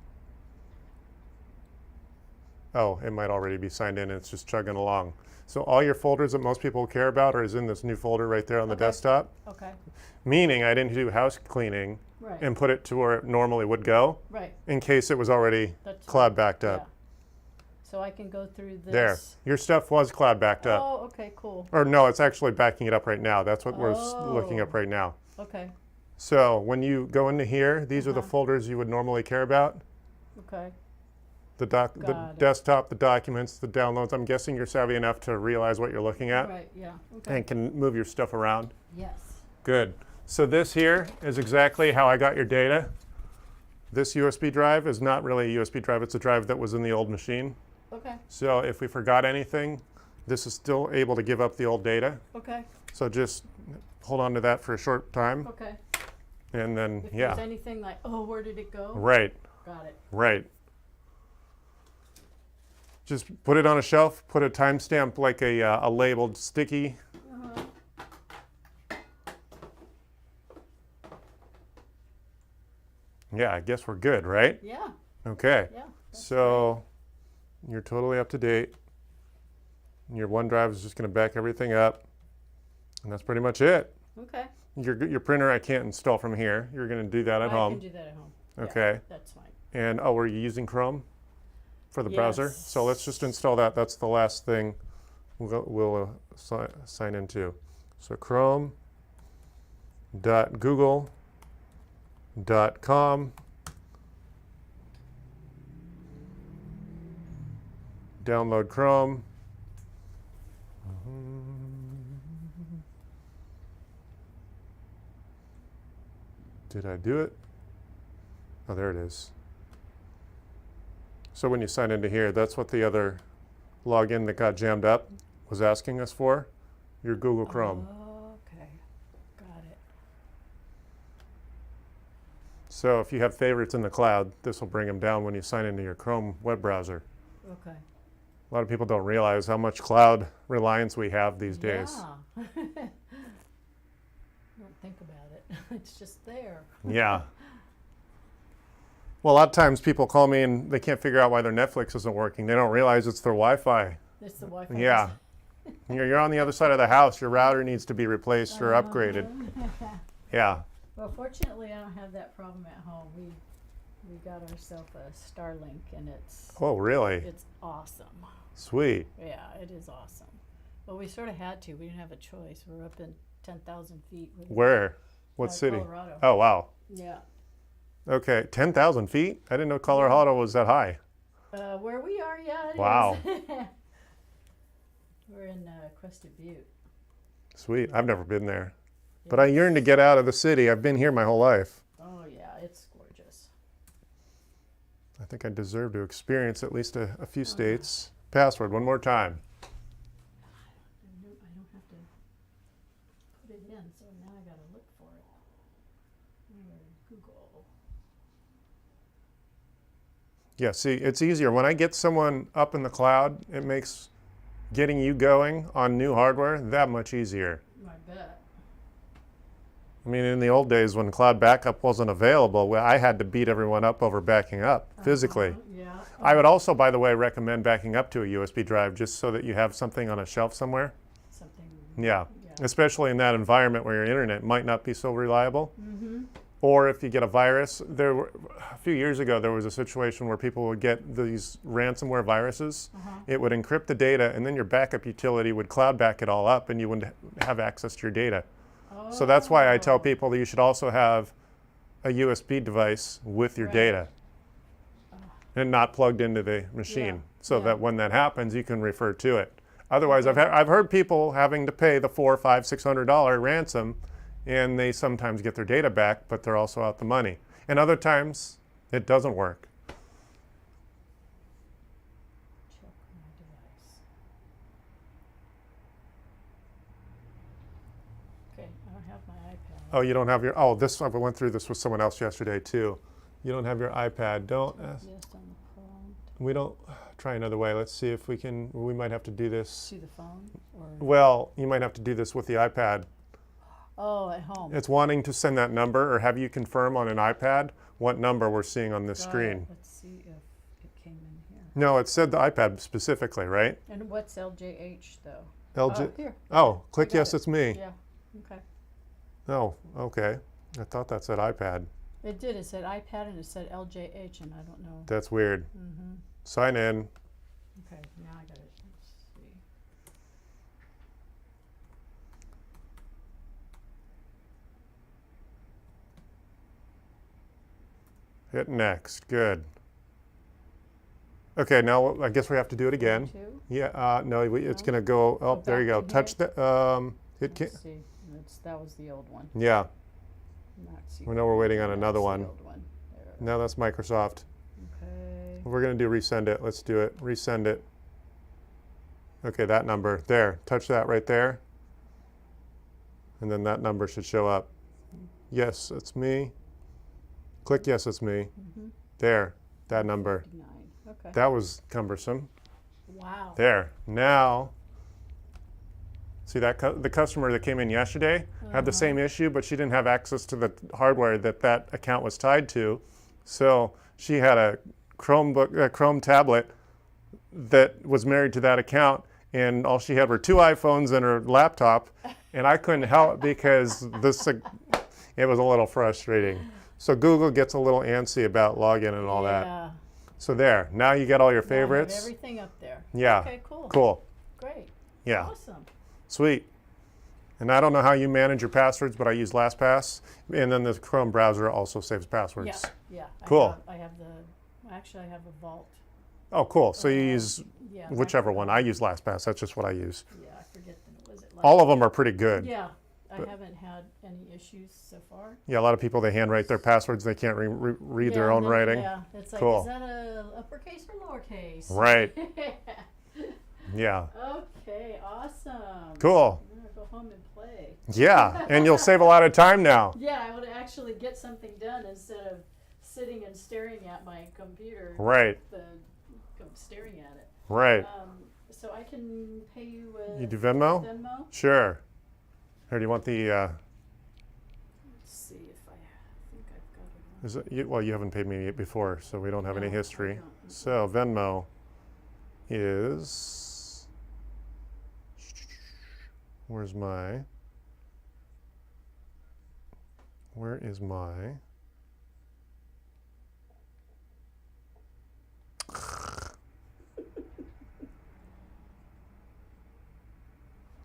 Oh, it might already be signed in. It's just chugging along. So all your folders that most people care about are in this new folder right there on the Okay. desktop. Okay. Meaning I didn't do house cleaning Right. and put it to where it normally would go Right. in case it was already That's cloud right. backed up. Yeah. So I can go through this. There. Your stuff was cloud backed up. Oh, okay, cool. Or no, it's actually backing it up right now. That's what we're looking up Oh. right now. Okay. So when you go into here, these are the Uh-huh. folders you would normally care about. Okay. The Got it. desktop, the documents, the downloads. I'm guessing you're savvy enough to realize what you're looking at Right, yeah. Okay. and can move your stuff around. Yes. Good. So this here is exactly how I got your data. This USB drive is not really a USB drive. It's a drive that was in the old machine. Okay. So if we forgot anything, this is still able to give up the old data. Okay. So just hold on to that for a short time. Okay. And then, If yeah. there's anything like, oh, where did it go? Right, Got it. right. Just put it on a shelf, put a timestamp like a labeled sticky. Uh-huh. Yeah, I guess we're good, right? Yeah. Okay. Yeah. That's So you're totally up to date. Your OneDrive is just going to back everything up. And that's pretty much it. great. Okay. Your printer I can't install from here. You're going to do that at I home. can do that at home. Yeah, Okay. that's fine. And oh, were you using Chrome for the browser? Yes. So let's just install that. That's the last thing we'll sign into. So chrome.google.com. Download Chrome. Did I do it? Oh, there it is. So when you sign into here, that's what the other login that got jammed up was asking us for, your Google Chrome. Okay. Got it. So if you have favorites in the cloud, this will bring them down when you sign into your Chrome web browser. Okay. A lot of people don't realize how much cloud reliance we have these days. Yeah. Don't think about it. It's just there. Yeah. Well, a lot of times people call me and they can't figure out why their Netflix isn't working. They don't realize it's their Wi-Fi. It's the Wi-Fi. Yeah. You're on the other side of the house. Your router needs to be replaced or upgraded. Yeah. Well, fortunately, I don't have that problem at home. We got ourselves a Starlink, and it's Oh, really? it's awesome. Sweet. Yeah, it is awesome. Well, we sort of had to. We didn't have a choice. We're up in 10,000 feet. Where? What city? Colorado. Oh, wow. Yeah. Okay, 10,000 feet? I didn't know Colorado was that high. Where we are, yeah, it is. Wow. We're in Crested Butte. Sweet. I've never been there. But I yearn to get out of the city. I've been here my whole life. Oh, yeah, it's gorgeous. I think I deserve to experience at least a few states. Password, one more time. I don't have to put it in, so now I gotta look for it. Google. Yeah, see, it's easier. When I get someone up in the cloud, it makes getting you going on new hardware that much easier. I bet. I mean, in the old days when cloud backup wasn't available, well, I had to beat everyone up over backing up physically. Yeah. I would also, by the way, recommend backing up to a USB drive just so that you have something on a shelf somewhere. Something. Yeah, Yeah. especially in that environment where your internet might not be so reliable. Mm-hmm. Or if you get a virus, a few years ago, there was a situation where people would get these ransomware viruses. It would encrypt the data, and then your backup utility would cloud back it all up, and you wouldn't have access to your data. So that's why I tell people that you should also have a USB device with your Right. data and not plugged into the machine, Yeah, so yeah. that when that happens, you can refer to it. Otherwise, I've heard people having to pay the $400, $500, $600 ransom, and they sometimes get their data back, but they're also out the money. And other times, it doesn't work. Check my device. Okay, I don't have my iPad. Oh, you don't have your, oh, I went through this with someone else yesterday too. You don't have your iPad. Don't, Just on the phone. we don't, try another way. Let's see if we can, we might have to do this. To the phone? Or Well, you might have to do this with the iPad. oh, at home. It's wanting to send that number or have you confirm on an iPad what number we're seeing on this Got it. screen. Let's see if it came in here. No, it said the iPad specifically, right? And what's LJH though? LG. Oh, here. Oh, click got yes, it. it's me. Yeah. Okay. Oh, okay. I thought that said iPad. It did. It said iPad and it said LJH, and I don't know. That's weird. Mm-hmm. Sign in. Okay, now I got it. Let's see. Hit next. Good. Okay, now I guess we have to do it again. Two. Yeah, no, it's No? going to go, oh, Go there you go. back to Touch the, hit, Let's see. That was the old one. yeah. Not see. We know we're waiting on That's another the one. old one. There. No, that's Microsoft. Okay. We're going to do resend it. Let's do it. Resend it. Okay, that number. There. Touch that right there. And then that number should show up. Yes, it's me. Click yes, it's me. Mm-hmm. There. That number. 59. Okay. That was cumbersome. Wow. There. Now, see that the customer that came in yesterday had the same issue, but she didn't have access to the hardware that account was tied to. So she had a Chrome tablet that was married to that account, and all she had were 2 iPhones and her laptop, and I couldn't help because it was a little frustrating. So Google gets a little antsy about login and all that. Yeah. So there, now you got all your Now I have favorites. everything up there. Yeah. Okay, cool. Cool. Great. Yeah. Awesome. Sweet. And I don't know how you manage your passwords, but I use LastPass, and then the Chrome browser also saves passwords. Yeah. Cool. I have actually I have a Vault. Oh, cool. So you use Yeah. whichever one. I use LastPass. That's just what I use. Yeah, I forget the, was it like? All of them are pretty good. Yeah. I but- haven't had any issues so far. Yeah, a lot of people, they handwrite their passwords. They can't read their Yeah, own then- writing. Yeah, it's like, Cool. is that a uppercase or lowercase? Right. Yeah. Okay, awesome. Cool. I'm gonna go home and play. Yeah, and you'll save a lot of time now. Yeah, I would actually get something done instead of sitting and staring at my computer. Right, Staring at it. right. So I can pay you with You do Venmo? Venmo. Sure. Here, do you want the, Let's see if I think I've got it. well, you haven't paid me before, so we don't have any No, I history. don't. So Venmo is, where is my,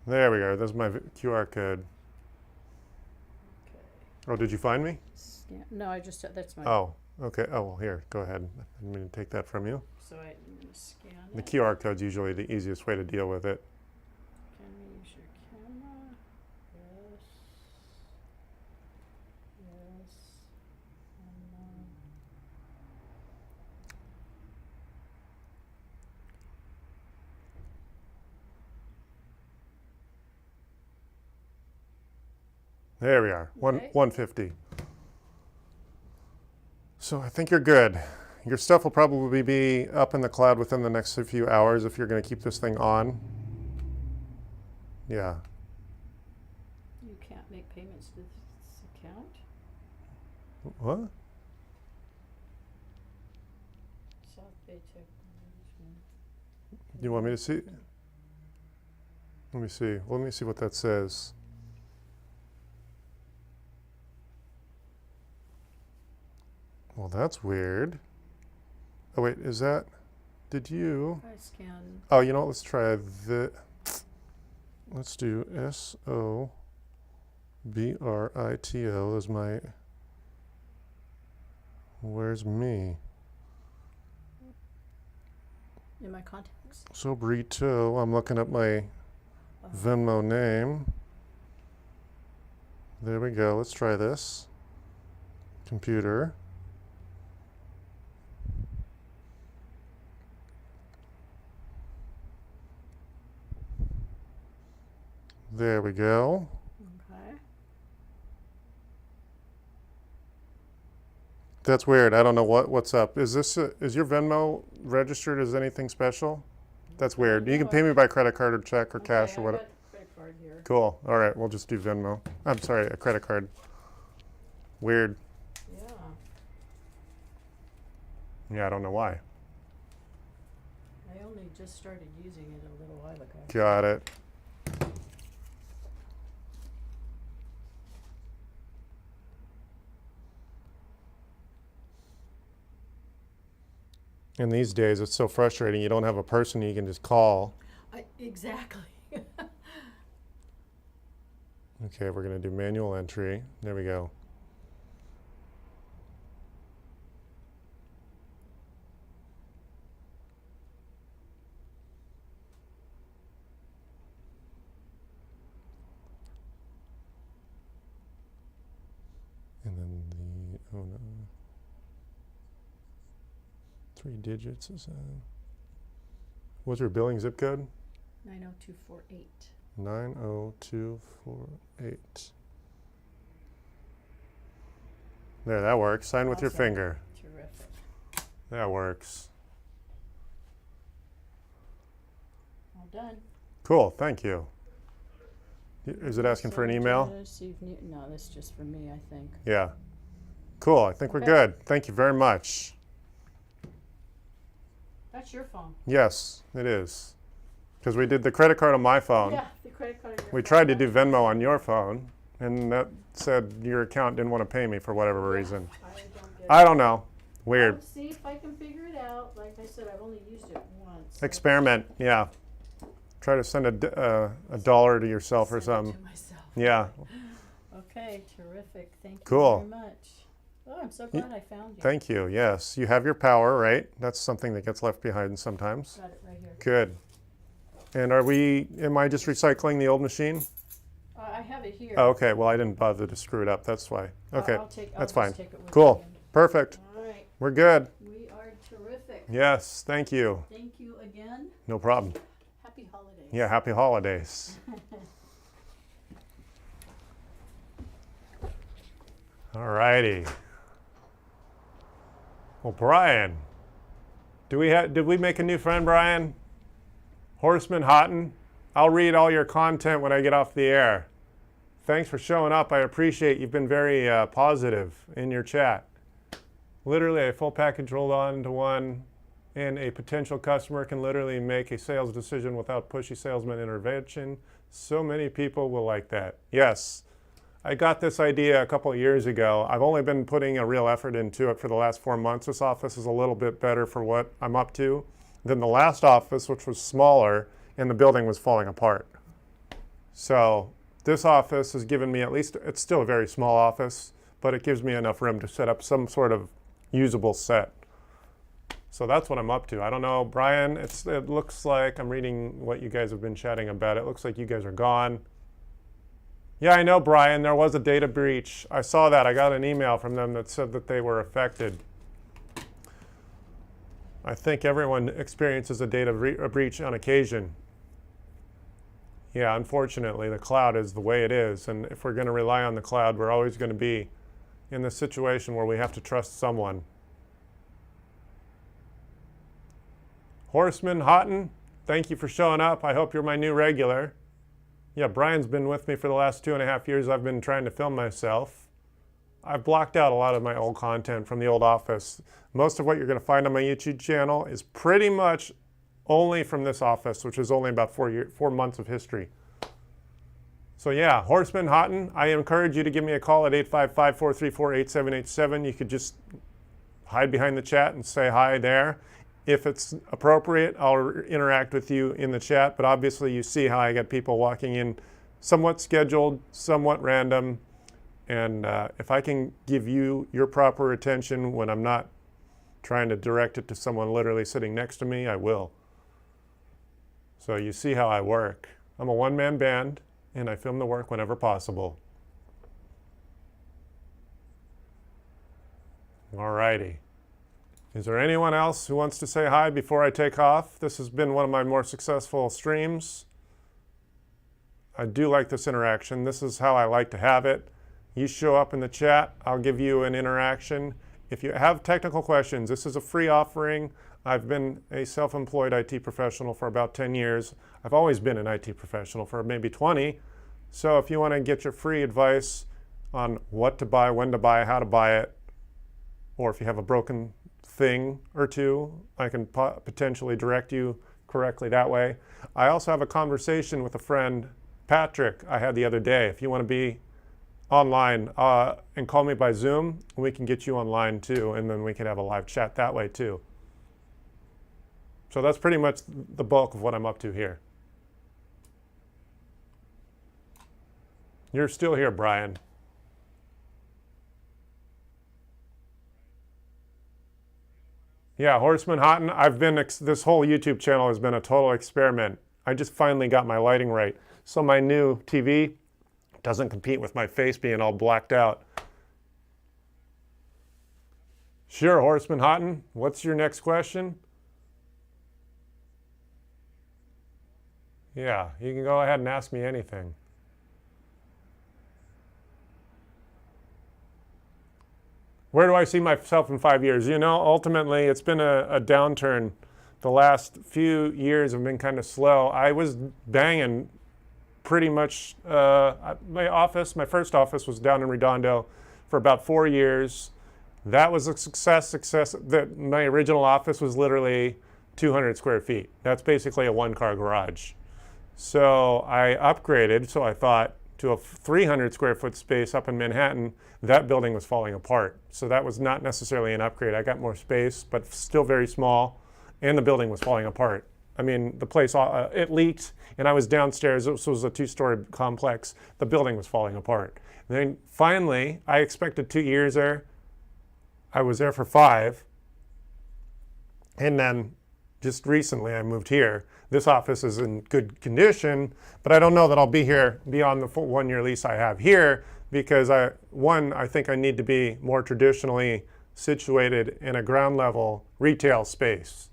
there we go, there's my QR code. Okay. Oh, did you find me? No, I just that's my. Oh, okay, oh, well, here, go ahead. I didn't mean to take that from you. So I'm gonna scan The it. QR code's usually the easiest way to deal with it. Can we use your camera? Yes. Yes. There we are, Okay. 150. So I think you're good. Your stuff will probably be up in the cloud within the next few hours if you're going to keep this thing on. Yeah. You can't make payments with this account. What? South Bay Tech Management. Do you want me to see? Let me see. Let me see what that says. Well, that's weird. Oh, wait, is that, did you? I scan. Oh, you know what? Let's try the. Let's do SOBRITO as my. Where's me? In my contacts. Sobrito. I'm looking up my Venmo name. There we go. Let's try this. Computer. There we go. Okay. That's weird. I don't know what's up. Is this is your Venmo registered as anything special? That's weird. You can pay me by credit card or check or cash or I whatever. got credit card here. Cool. All right, we'll just do Venmo. I'm sorry, a credit card. Weird. Yeah. Yeah, I don't know why. I only just started using it a little while ago. Got it. And these days, it's so frustrating. You don't have a person you can just call. Exactly. Okay, we're going to do manual entry. There we go. And then the, oh no. 3 digits is what's your billing zip code? 90248. 90248. There, that works. Sign with your Awesome. finger. Terrific. That works. All done. Cool, thank you. Is it asking for an email? No, this is just for me, I think. Yeah. Cool, I think we're Okay. good. Thank you very much. That's your phone. Yes, it is. Because we did the credit card on my phone. Yeah, the credit card. on your We phone. tried to do Venmo on your phone, and that said your account didn't want to pay me for whatever reason. I don't get I it. don't know. Weird. I'll see if I can figure it out. Like I said, I've only used it once. Experiment, yeah. Try to send a dollar to yourself or Send it something. to myself. Yeah. Okay, terrific. Thank you Cool. very much. Oh, I'm so glad I found you. Thank you. Yes, you have your power, right? That's something that gets left behind sometimes. Got it right here. Good. And am I just recycling the old machine? I have it here. Oh, okay. Well, I didn't bother to screw it up. That's why. Okay. I'll That's just fine. take it with Cool. me. Perfect. All right, We're good. we are terrific. Yes. Thank you. Thank you again. No problem. Happy holidays. Yeah. Happy holidays. All righty. Well, Brian, did we make a new friend, Brian? Horseman Houghton? I'll read all your content when I get off the air. Thanks for showing up. I appreciate you've been very positive in your chat. Literally a full package rolled on to one, and a potential customer can literally make a sales decision without pushy salesman intervention. So many people will like that. Yes. I got this idea a couple of years ago. I've only been putting a real effort into it for the last 4 months. This office is a little bit better for what I'm up to than the last office, which was smaller, and the building was falling apart. So this office has given me, at least, it's still a very small office, but it gives me enough room to set up some sort of usable set. So that's what I'm up to. I don't know, Brian, it looks like, I'm reading what you guys have been chatting about. It looks like you guys are gone. Yeah, I know, Brian, there was a data breach. I saw that. I got an email from them that said that they were affected. I think everyone experiences a data breach on occasion. Yeah, unfortunately, the cloud is the way it is. And if we're going to rely on the cloud, we're always going to be in the situation where we have to trust someone. Horseman Houghton, thank you for showing up. I hope you're my new regular. Yeah, Brian's been with me for the last 2.5 years. I've been trying to film myself. I've blocked out a lot of my old content from the old office. Most of what you're going to find on my YouTube channel is pretty much only from this office, which is only about 4 months of history. So yeah, Horseman Houghton, I encourage you to give me a call at 855-434-8787. You could just hide behind the chat and say hi there. If it's appropriate, I'll interact with you in the chat, but obviously you see how I get people walking in somewhat scheduled, somewhat random, and if I can give you your proper attention when I'm not trying to direct it to someone literally sitting next to me, I will. So you see how I work. I'm a one-man band, and I film the work whenever possible. All righty. Is there anyone else who wants to say hi before I take off? This has been one of my more successful streams. I do like this interaction. This is how I like to have it. You show up in the chat, I'll give you an interaction. If you have technical questions, this is a free offering. I've been a self-employed IT professional for about 10 years. I've always been an IT professional for maybe 20. So if you want to get your free advice on what to buy, when to buy, how to buy it, or if you have a broken thing or two, I can potentially direct you correctly that way. I also have a conversation with a friend, Patrick, I had the other day. If you want to be online and call me by Zoom, we can get you online too, and then we can have a live chat that way too. So that's pretty much the bulk of what I'm up to here. You're still here, Brian. Yeah, Horseman Houghton, this whole YouTube channel has been a total experiment. I just finally got my lighting right. So my new TV doesn't compete with my face being all blacked out. Sure, Horseman Houghton, what's your next question? Yeah, you can go ahead and ask me anything. Where do I see myself in 5 years? You know, ultimately, it's been a downturn. The last few years have been kind of slow. I was banging pretty much. My first office was down in Redondo for about 4 years. That was a success. My original office was literally 200 square feet. That's basically a one-car garage. So I upgraded, so I thought, to a 300 square foot space up in Manhattan. That building was falling apart. So that was not necessarily an upgrade. I got more space, but still very small, and the building was falling apart. I mean, the place, it leaked, and I was downstairs. This was a 2-story complex. The building was falling apart. And then finally, I expected 2 years there. I was there for 5. And then just recently I moved here. This office is in good condition, but I don't know that I'll be here beyond the full 1-year lease I have here because I think I need to be more traditionally situated in a ground level retail space.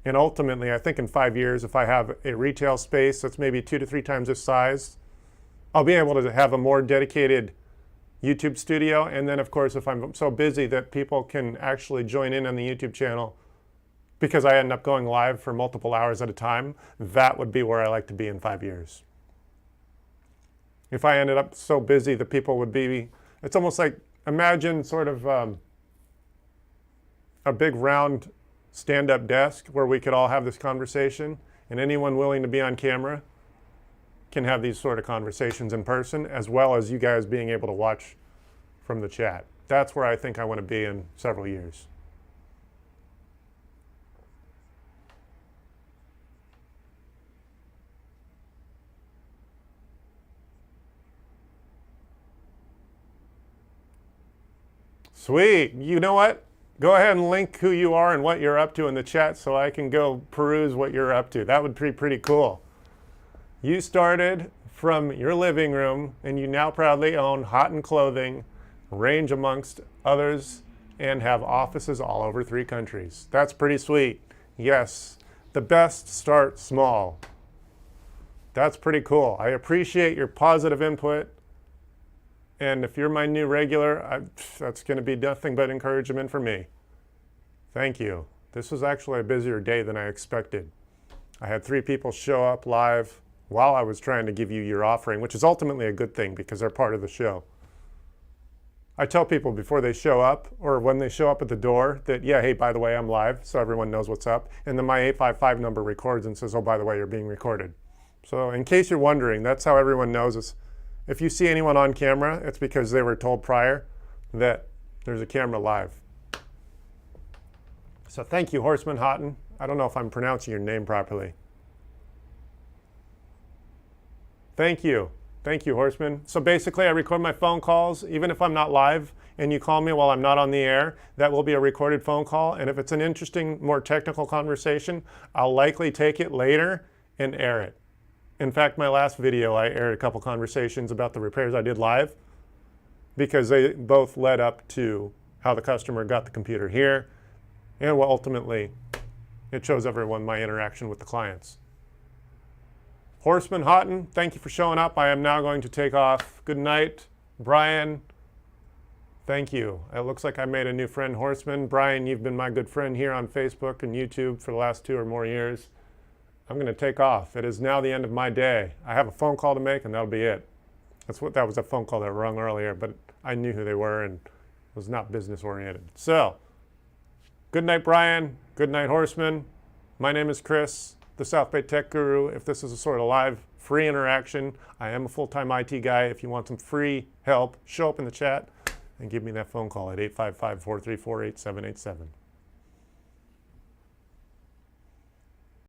And ultimately, I think in 5 years, if I have a retail space that's maybe 2 to 3 times this size, I'll be able to have a more dedicated YouTube studio. And then, of course, if I'm so busy that people can actually join in on the YouTube channel because I end up going live for multiple hours at a time, that would be where I like to be in 5 years. If I ended up so busy that people would be, it's almost like, imagine sort of a big round stand-up desk where we could all have this conversation, and anyone willing to be on camera can have these sort of conversations in person, as well as you guys being able to watch from the chat. That's where I think I want to be in several years. Sweet. You know what? Go ahead and link who you are and what you're up to in the chat so I can go peruse what you're up to. That would be pretty cool. You started from your living room and you now proudly own Houghton Clothing, range amongst others, and have offices all over 3 countries. That's pretty sweet. Yes, the best start small. That's pretty cool. I appreciate your positive input. And if you're my new regular, that's going to be nothing but encouragement for me. Thank you. This was actually a busier day than I expected. I had 3 people show up live while I was trying to give you your offering, which is ultimately a good thing because they're part of the show. I tell people before they show up or when they show up at the door that, yeah, hey, by the way, I'm live, so everyone knows what's up. And then my 855 number records and says, oh, by the way, you're being recorded. So in case you're wondering, that's how everyone knows us. If you see anyone on camera, it's because they were told prior that there's a camera live. So thank you, Horseman Houghton. I don't know if I'm pronouncing your name properly. Thank you. Thank you, Horseman. So basically, I record my phone calls, even if I'm not live, and you call me while I'm not on the air, that will be a recorded phone call. And if it's an interesting, more technical conversation, I'll likely take it later and air it. In fact, my last video, I aired a couple conversations about the repairs I did live because they both led up to how the customer got the computer here and what ultimately it shows everyone my interaction with the clients. Horseman Houghton, thank you for showing up. I am now going to take off. Good night. Brian, thank you. It looks like I made a new friend, Horseman. Brian, you've been my good friend here on Facebook and YouTube for the last 2 or more years. I'm going to take off. It is now the end of my day. I have a phone call to make, and that'll be it. That was a phone call that rung earlier, but I knew who they were and was not business oriented. So, good night, Brian. Good night, Horseman. My name is Chris, the South Bay Tech Guru. If this is a sort of live, free interaction, I am a full-time IT guy. If you want some free help, show up in the chat and give me that phone call at 855-434-8787.